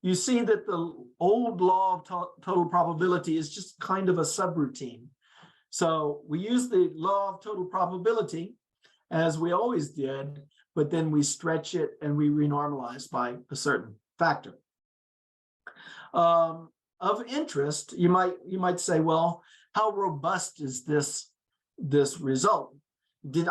you see that the old law of total probability is just kind of a subroutine. So we use the law of total probability as we always did, but then we stretch it and we renormalize by a certain factor. Of interest, you might say, well, how robust is this result?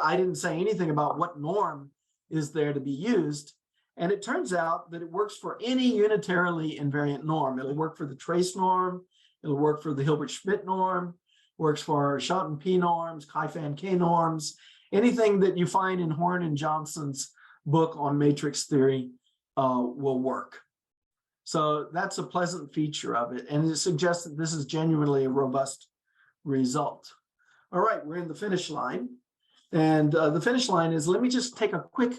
I didn't say anything about what norm is there to be used. And it turns out that it works for any unitarily invariant norm. It'll work for the trace norm. It'll work for the Hilbert-Schmidt norm. Works for Schotten P norms, Chi-Fan K norms. Anything that you find in Horn and Johnson's book on matrix theory will work. So that's a pleasant feature of it. And it suggests that this is genuinely a robust result. All right, we're in the finish line. And the finish line is, let me just take a quick,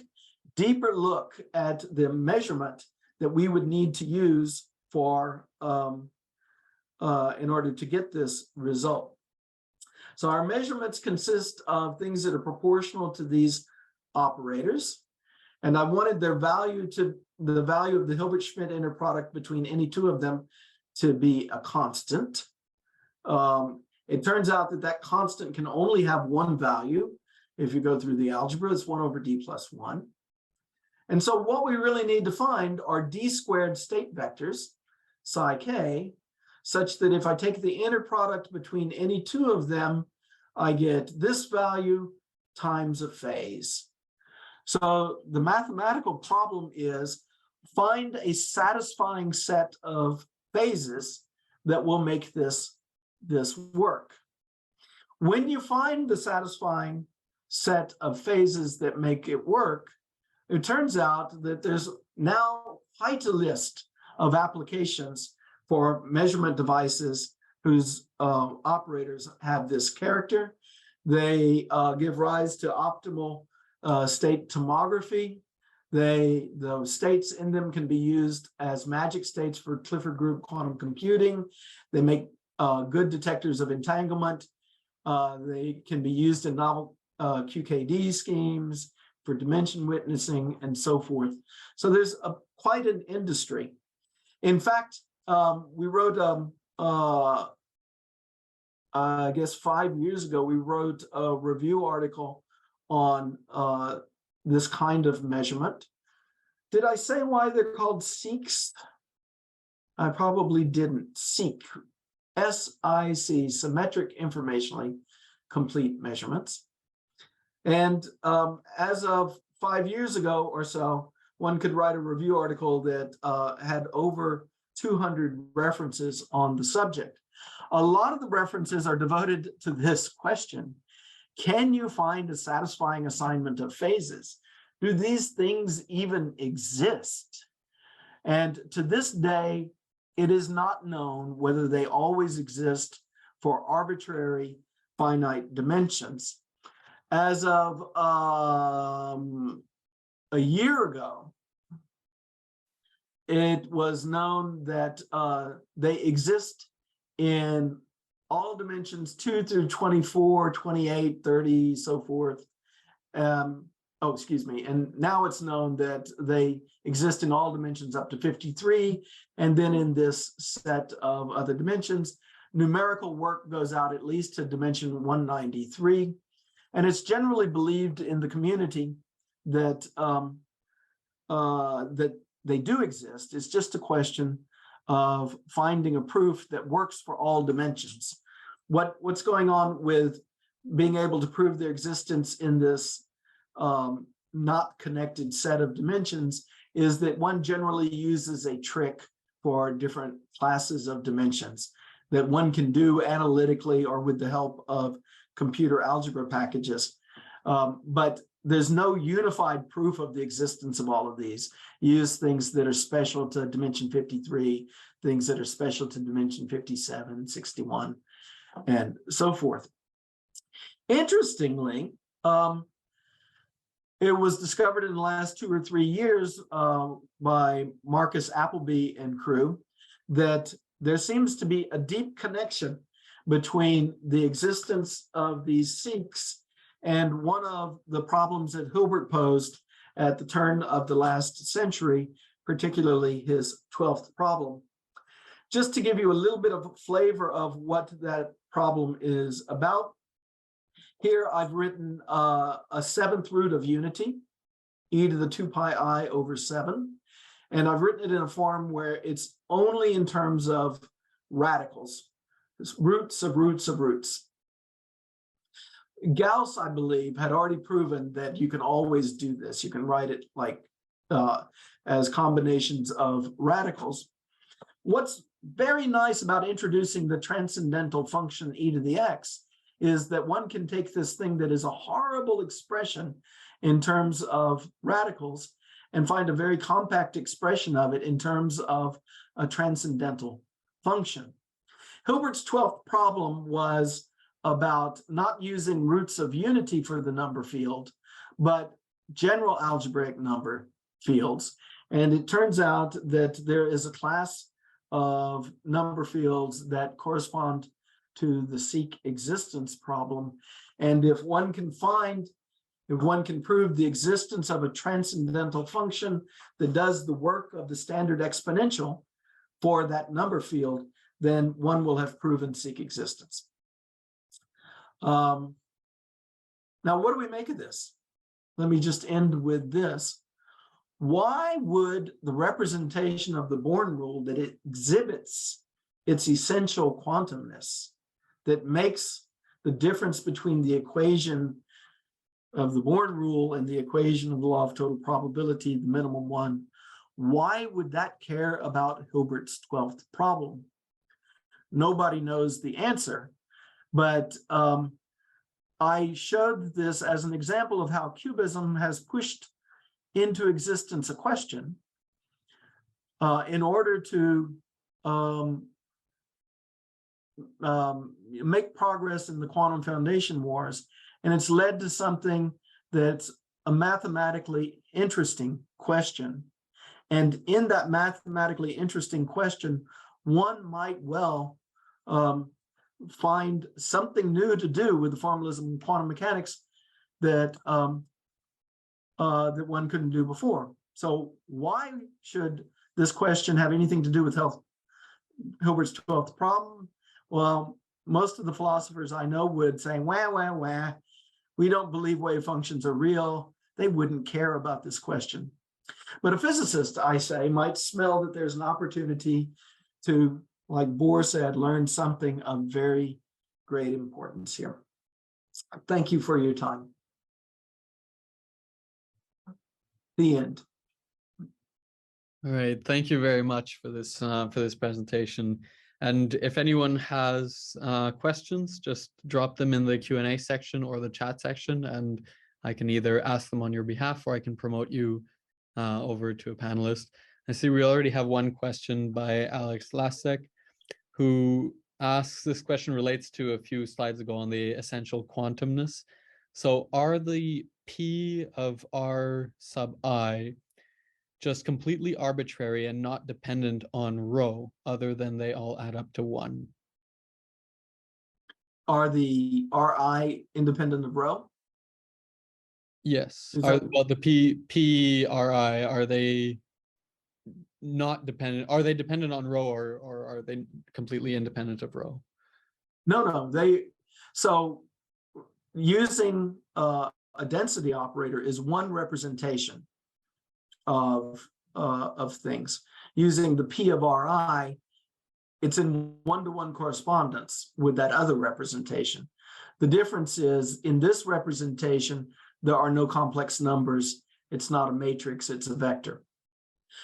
deeper look at the measurement that we would need to use for in order to get this result. So our measurements consist of things that are proportional to these operators. And I wanted their value to the value of the Hilbert-Schmidt inner product between any two of them to be a constant. It turns out that that constant can only have one value. If you go through the algebra, it's 1 over d plus 1. And so what we really need to find are d squared state vectors, psi k, such that if I take the inner product between any two of them, I get this value times a phase. So the mathematical problem is find a satisfying set of phases that will make this work. When you find the satisfying set of phases that make it work, it turns out that there's now quite a list of applications for measurement devices whose operators have this character. They give rise to optimal state tomography. The states in them can be used as magic states for Clifford group quantum computing. They make good detectors of entanglement. They can be used in novel QKD schemes for dimension witnessing and so forth. So there's quite an industry. In fact, we wrote, I guess 5 years ago, we wrote a review article on this kind of measurement. Did I say why they're called SICs? I probably didn't. SIC, S-I-C, symmetric informationally complete measurements. And as of 5 years ago or so, one could write a review article that had over 200 references on the subject. A lot of the references are devoted to this question. Can you find a satisfying assignment of phases? Do these things even exist? And to this day, it is not known whether they always exist for arbitrary finite dimensions. As of a year ago, it was known that they exist in all dimensions 2 through 24, 28, 30, so forth. Oh, excuse me. And now it's known that they exist in all dimensions up to 53. And then in this set of other dimensions, numerical work goes out at least to dimension 193. And it's generally believed in the community that that they do exist. It's just a question of finding a proof that works for all dimensions. What's going on with being able to prove their existence in this not connected set of dimensions is that one generally uses a trick for different classes of dimensions that one can do analytically or with the help of computer algebra packages. But there's no unified proof of the existence of all of these. You use things that are special to dimension 53, things that are special to dimension 57, 61, and so forth. Interestingly, it was discovered in the last 2 or 3 years by Marcus Appleby and crew that there seems to be a deep connection between the existence of these SICs and one of the problems that Hilbert posed at the turn of the last century, particularly his 12th problem. Just to give you a little bit of a flavor of what that problem is about, here I've written a 7th root of unity, e to the 2 pi I over 7. And I've written it in a form where it's only in terms of radicals, it's roots of roots of roots. Gauss, I believe, had already proven that you can always do this. You can write it like as combinations of radicals. What's very nice about introducing the transcendental function e to the x is that one can take this thing that is a horrible expression in terms of radicals and find a very compact expression of it in terms of a transcendental function. Hilbert's 12th problem was about not using roots of unity for the number field, but general algebraic number fields. And it turns out that there is a class of number fields that correspond to the seek existence problem. And if one can prove the existence of a transcendental function that does the work of the standard exponential for that number field, then one will have proven seek existence. Now, what do we make of this? Let me just end with this. Why would the representation of the Born rule that it exhibits its essential quantumness, that makes the difference between the equation of the Born rule and the equation of the law of total probability, the minimum one, why would that care about Hilbert's 12th problem? Nobody knows the answer, but I showed this as an example of how QBism has pushed into existence a question in order to make progress in the quantum foundation wars. And it's led to something that's a mathematically interesting question. And in that mathematically interesting question, one might well find something new to do with the formalism and quantum mechanics that that one couldn't do before. So why should this question have anything to do with Hilbert's 12th problem? Well, most of the philosophers I know would say, wah, wah, wah, we don't believe wave functions are real. They wouldn't care about this question. But a physicist, I say, might smell that there's an opportunity to, like Bohr said, learn something of very great importance here. Thank you for your time. The end. All right, thank you very much for this presentation. And if anyone has questions, just drop them in the Q&A section or the chat section, and I can either ask them on your behalf or I can promote you over to a panelist. I see we already have one question by Alex Lasek, who asks, this question relates to a few slides ago on the essential quantumness. So are the P of R sub I just completely arbitrary and not dependent on rho, other than they all add up to 1? Are the Ri independent of rho? Yes. Well, the P Ri, are they not dependent? Are they dependent on rho, or are they completely independent of rho? No. So using a density operator is one representation of things. Using the P of Ri, it's in one-to-one correspondence with that other representation. The difference is, in this representation, there are no complex numbers. It's not a matrix, it's a vector.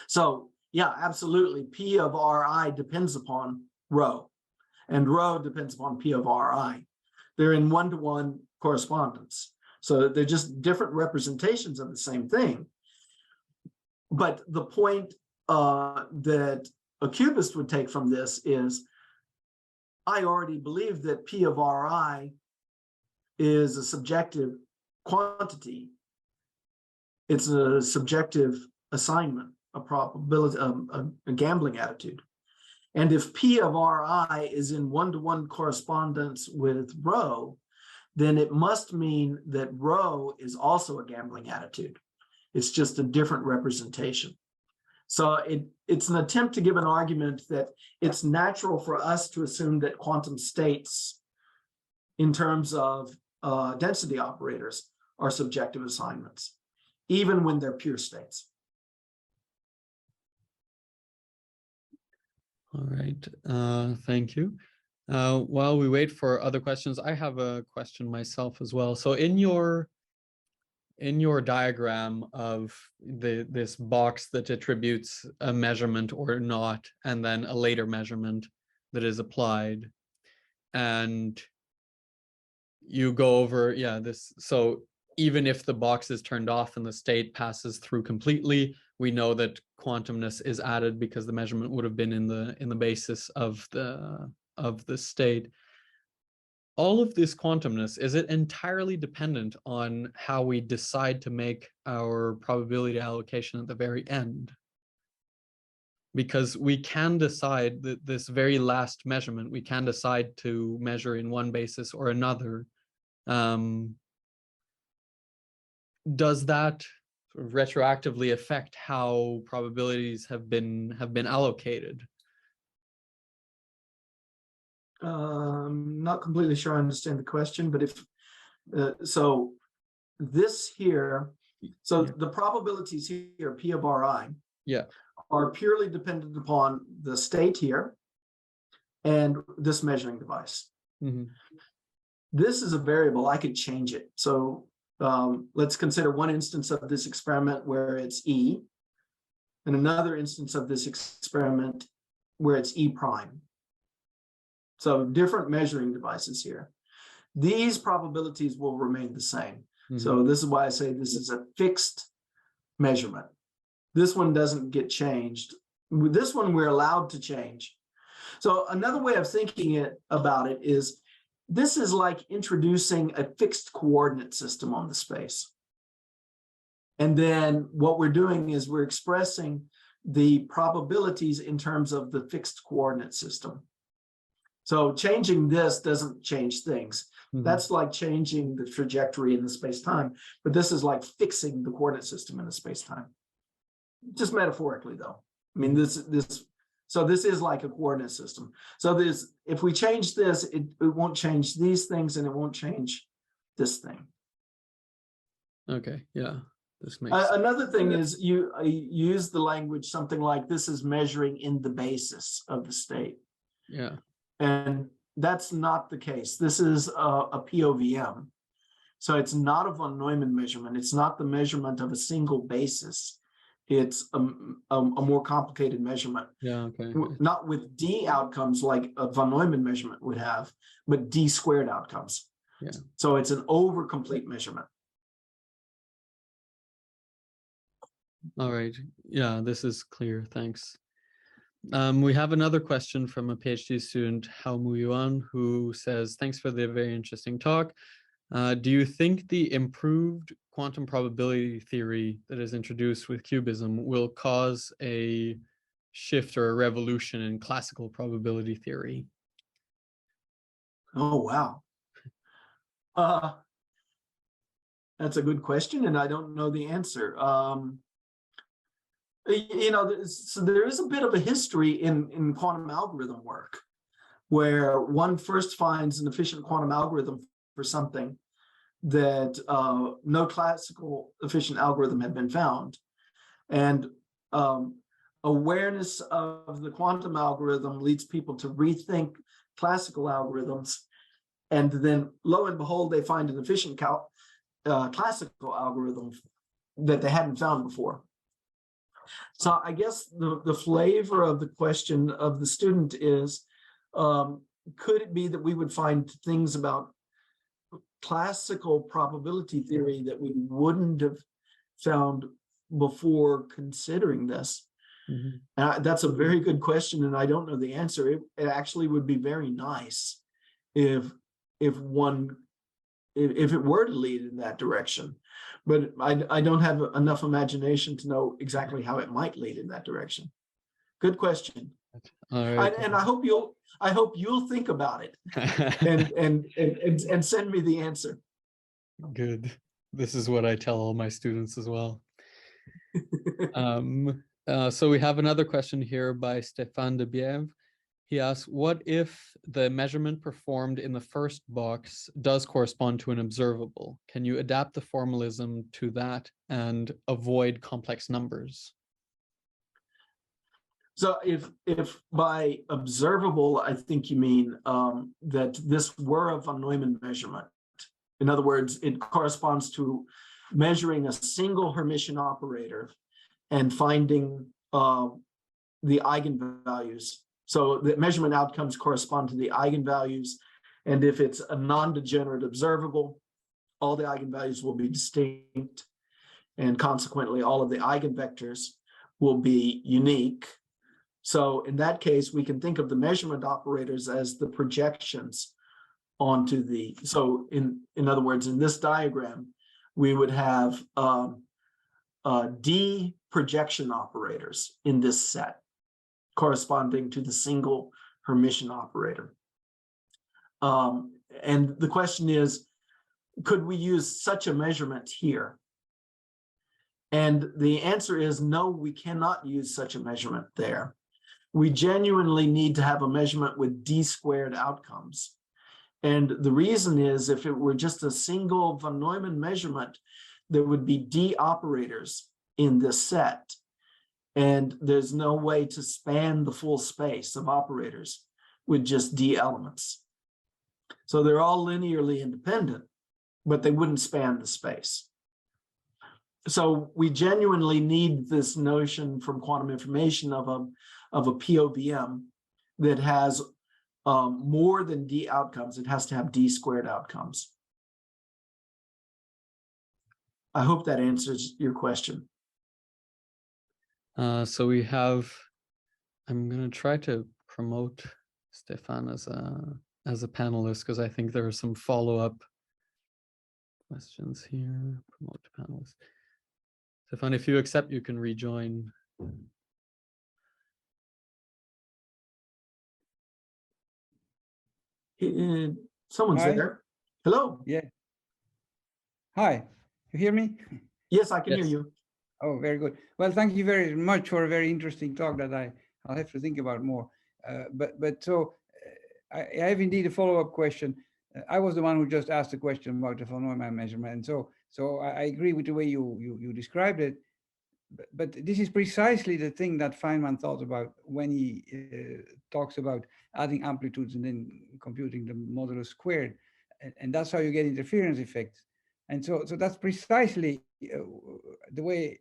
So yeah, absolutely, P of Ri depends upon rho, and rho depends upon P of Ri. They're in one-to-one correspondence. So they're just different representations of the same thing. But the point that a QBist would take from this is, I already believe that P of Ri is a subjective quantity. It's a subjective assignment, a probability, a gambling attitude. And if P of Ri is in one-to-one correspondence with rho, then it must mean that rho is also a gambling attitude. It's just a different representation. So it's an attempt to give an argument that it's natural for us to assume that quantum states, in terms of density operators, are subjective assignments, even when they're pure states. All right, thank you. While we wait for other questions, I have a question myself as well. So in your diagram of this box that attributes a measurement or not, and then a later measurement that is applied, and you go over, this, so even if the box is turned off and the state passes through completely, we know that quantumness is added because the measurement would have been in the basis of the state. All of this quantumness, is it entirely dependent on how we decide to make our probability allocation at the very end? Because we can decide that this very last measurement, we can decide to measure in one basis or another. Does that sort of retroactively affect how probabilities have been allocated? Not completely sure I understand the question, but if so, this here, so the probabilities here, P of Ri, are purely dependent upon the state here and this measuring device. Mm-hmm. This is a variable. I could change it. So let's consider one instance of this experiment where it's E, and another instance of this experiment where it's E prime. So different measuring devices here. These probabilities will remain the same. Mm-hmm. So this is why I say this is a fixed measurement. This one doesn't get changed. With this one, we're allowed to change. So another way of thinking about it is, this is like introducing a fixed coordinate system on the space. And then what we're doing is we're expressing the probabilities in terms of the fixed coordinate system. So changing this doesn't change things. Mhm. That's like changing the trajectory in the space-time, but this is like fixing the coordinate system in the space-time. Just metaphorically, though. I mean, this is like a coordinate system. So if we change this, it won't change these things, and it won't change this thing. Okay, yeah, this makes sense. Another thing is you use the language something like this is measuring in the basis of the state. Yeah. And that's not the case. This is a POVM. So it's not a von Neumann measurement. It's not the measurement of a single basis. It's a more complicated measurement. Yeah, okay. Not with D outcomes like a von Neumann measurement would have, but D squared outcomes. Yeah. So it's an over complete measurement. All right. Yeah, this is clear. Thanks. We have another question from a PhD student, Hao Mu Yuan, who says, thanks for the very interesting talk. Do you think the improved quantum probability theory that is introduced with QBism will cause a shift or a revolution in classical probability theory? Oh, wow. That's a good question, and I don't know the answer. So there is a bit of a history in quantum algorithm work where one first finds an efficient quantum algorithm for something that no classical efficient algorithm had been found. And awareness of the quantum algorithm leads people to rethink classical algorithms. And then lo and behold, they find an efficient classical algorithm that they hadn't found before. So I guess the flavor of the question of the student is, could it be that we would find things about classical probability theory that we wouldn't have found before considering this? Mm-hmm. And that's a very good question, and I don't know the answer. It actually would be very nice if it were to lead in that direction. But I don't have enough imagination to know exactly how it might lead in that direction. Good question. All right. And I hope you'll think about it and send me the answer. Good. This is what I tell all my students as well. So we have another question here by Stéphane de Bièvre. He asks, what if the measurement performed in the first box does correspond to an observable? Can you adapt the formalism to that and avoid complex numbers? So if by observable, I think you mean that this were a von Neumann measurement. In other words, it corresponds to measuring a single Hermitian operator and finding the eigenvalues. So the measurement outcomes correspond to the eigenvalues. And if it's a non-degenerate observable, all the eigenvalues will be distinct. And consequently, all of the eigenvectors will be unique. So in that case, we can think of the measurement operators as the projections onto the, so in other words, in this diagram, we would have D projection operators in this set, corresponding to the single Hermitian operator. And the question is, could we use such a measurement here? And the answer is no, we cannot use such a measurement there. We genuinely need to have a measurement with D squared outcomes. And the reason is, if it were just a single von Neumann measurement, there would be D operators in this set. And there's no way to span the full space of operators with just D elements. So they're all linearly independent, but they wouldn't span the space. So we genuinely need this notion from quantum information of a POVM that has more than D outcomes. It has to have D squared outcomes. I hope that answers your question. So we have, I'm going to try to promote Stefan as a panelist, because I think there are some follow-up questions here. Promote panelist. Stefan, if you accept, you can rejoin. Someone's Hi. there. Hello. Yeah. Hi. You hear me? Yes, I can hear Yes. you. Oh, very good. Well, thank you very much for a very interesting talk that I'll have to think about more. I have indeed a follow-up question. I was the one who just asked the question about the von Neumann measurement. So I agree with the way you described it. But this is precisely the thing that Feynman thought about when he talks about adding amplitudes and then computing the modulus squared. And that's how you get interference effects. And so that's precisely the way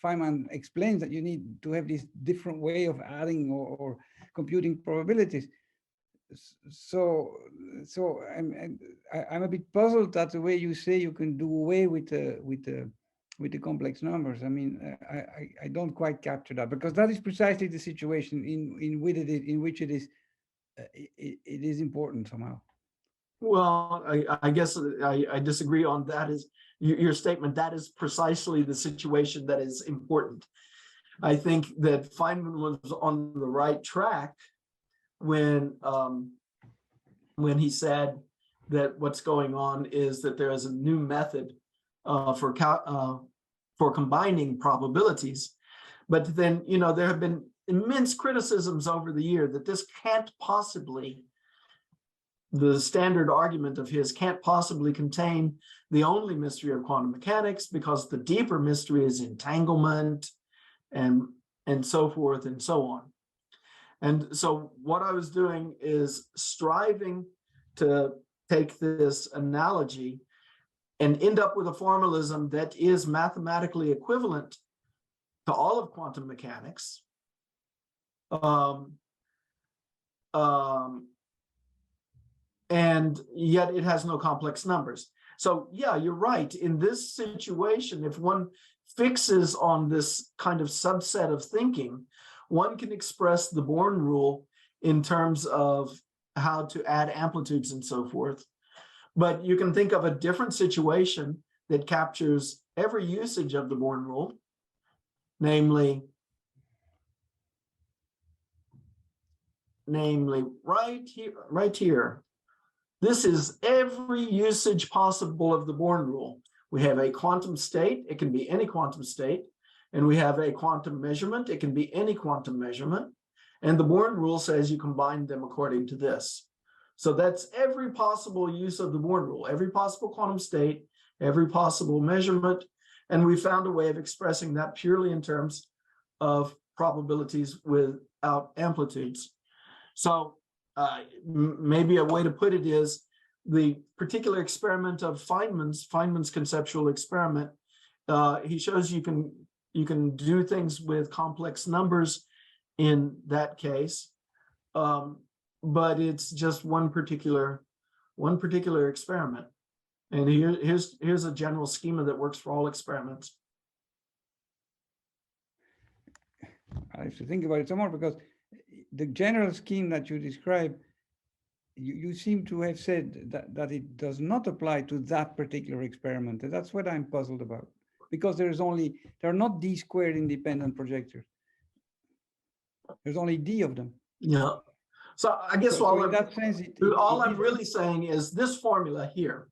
Feynman explains that you need to have this different way of adding or computing probabilities. So I'm a bit puzzled at the way you say you can do away with the complex numbers. I mean, I don't quite capture that, because that is precisely the situation in which it is important somehow. Well, I guess I disagree on that. Is your statement that is precisely the situation that is important. I think that Feynman was on the right track when he said that what's going on is that there is a new method for combining probabilities. But then, there have been immense criticisms over the year that this can't possibly, the standard argument of his can't possibly contain the only mystery of quantum mechanics, because the deeper mystery is entanglement and so forth and so on. And so what I was doing is striving to take this analogy and end up with a formalism that is mathematically equivalent to all of quantum mechanics. And yet it has no complex numbers. So yeah, you're right. In this situation, if one fixes on this kind of subset of thinking, one can express the Born rule in terms of how to add amplitudes and so forth. But you can think of a different situation that captures every usage of the Born rule, namely right here. This is every usage possible of the Born rule. We have a quantum state, it can be any quantum state, and we have a quantum measurement, it can be any quantum measurement, and the Born rule says you combine them according to this. So that's every possible use of the Born rule, every possible quantum state, every possible measurement, and we found a way of expressing that purely in terms of probabilities without amplitudes. So maybe a way to put it is the particular experiment of Feynman's conceptual experiment. He shows you can do things with complex numbers in that case, but it's just one particular experiment. And here's a general schema that works for all experiments. I have to think about it some more, because the general scheme that you describe, you seem to have said that it does not apply to that particular experiment. And that's what I'm puzzled about, because there are not D squared independent projectors. There's only D of them. Yeah. So I guess so in that sense, all I'm really saying is this formula here,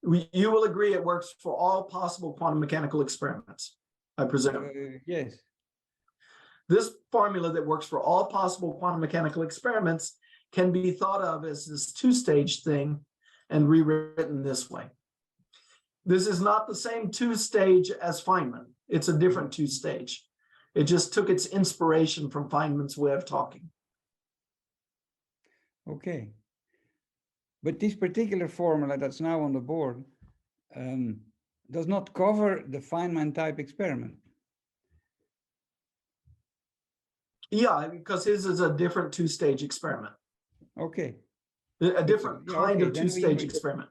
you will agree it works for all possible quantum mechanical experiments, I presume. Yes. This formula that works for all possible quantum mechanical experiments can be thought of as this two-stage thing and rewritten this way. This is not the same two-stage as Feynman. It's a different two-stage. It just took its inspiration from Feynman's way of talking. Okay. But this particular formula that's now on the board does not cover the Feynman type experiment. Yeah, because his is a different two-stage experiment. Okay. A different kind of two-stage experiment.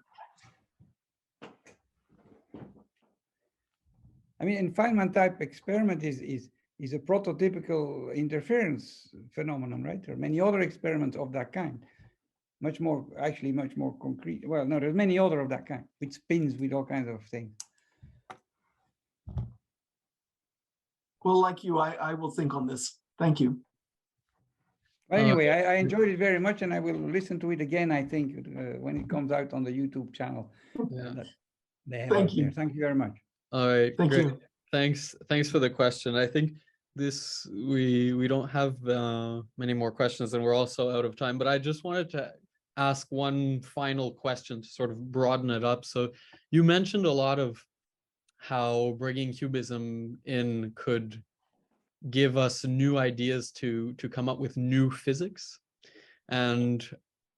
I mean, in Feynman type experiment is a prototypical interference phenomenon, right? There are many other experiments of that kind. Much more concrete. Well, no, there's many other of that kind, with spins, with all kinds of things. Well, like you, I will think on this. Thank you. But anyway, I enjoyed it very much, and I will listen to it again, I think, when it comes out on the YouTube channel. That they have Thank out you. there. Thank you very much. All right, Thank great. you. Thanks for the question. I think we don't have many more questions, and we're also out of time. But I just wanted to ask one final question to sort of broaden it up. So you mentioned a lot of how bringing QBism in could give us new ideas to come up with new physics, and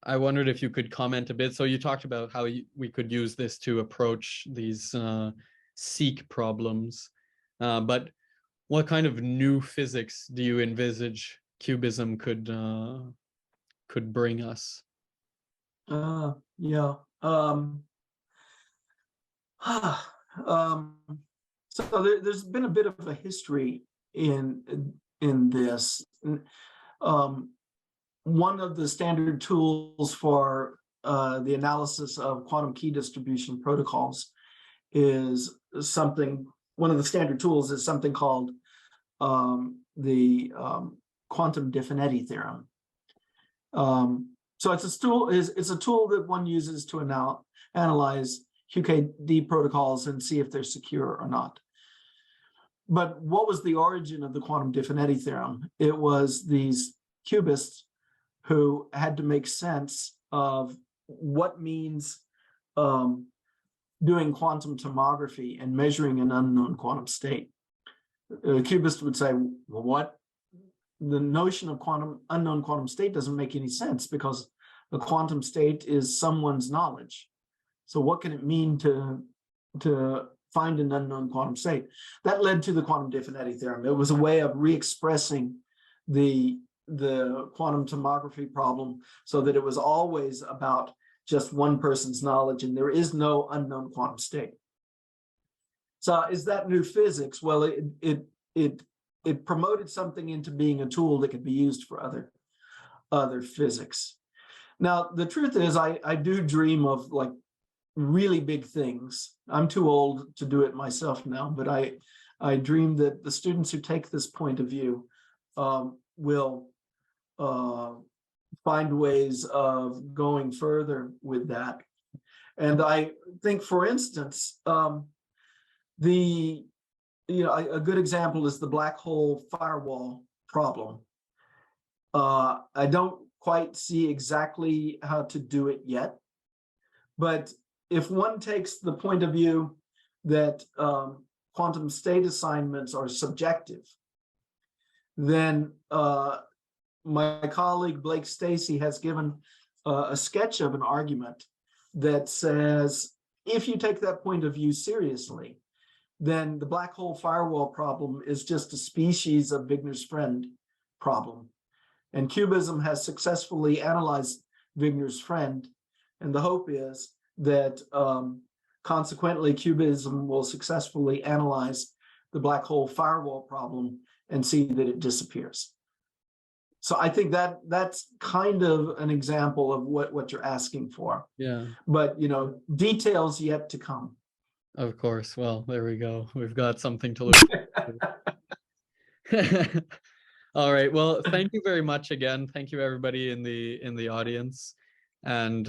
I wondered if you could comment a bit. So you talked about how we could use this to approach these seek problems, but what kind of new physics do you envisage QBism could bring us? Yeah. So there's been a bit of a history in this. One of the standard tools for the analysis of quantum key distribution protocols is something. One of the standard tools is something called the quantum Finetti theorem. So it's a tool that one uses to analyze QKD protocols and see if they're secure or not. But what was the origin of the quantum Finetti theorem? It was these QBists who had to make sense of what means doing quantum tomography and measuring an unknown quantum state. A QBist would say, well, what? The notion of unknown quantum state doesn't make any sense, because a quantum state is someone's knowledge. So what can it mean to find an unknown quantum state? That led to the quantum Finetti theorem. It was a way of re-expressing the quantum tomography problem so that it was always about just one person's knowledge and there is no unknown quantum state. So is that new physics? Well, it promoted something into being a tool that could be used for other physics. Now, the truth is, I do dream of like really big things. I'm too old to do it myself now, but I dream that the students who take this point of view will find ways of going further with that. And I think, for instance, a good example is the black hole firewall problem. I don't quite see exactly how to do it yet, but if one takes the point of view that quantum state assignments are subjective, then my colleague Blake Stacey has given a sketch of an argument that says, if you take that point of view seriously, then the black hole firewall problem is just a species of Wigner's friend problem. And QBism has successfully analyzed Wigner's friend. And the hope is that consequently, QBism will successfully analyze the black hole firewall problem and see that it disappears. So I think that's kind of an example of what you're asking for. Yeah. But, details yet to come. Of course. Well, there we go. We've got something to look at. All right. Well, thank you very much again. Thank you, everybody in the audience. And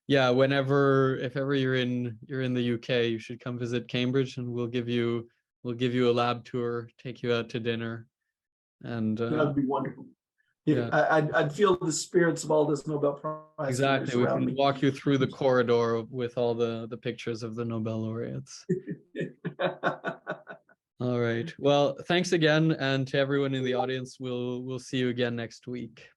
yeah, if ever you're in the UK, you should come visit Cambridge, and we'll give you a lab tour, take you out to dinner. And that'd be wonderful. Yeah. I'd feel the spirits of all this Nobel Prize. Exactly. We can walk you through the corridor with all the pictures of the Nobel laureates. All right. Well, thanks again, and to everyone in the audience, we'll see you again next week.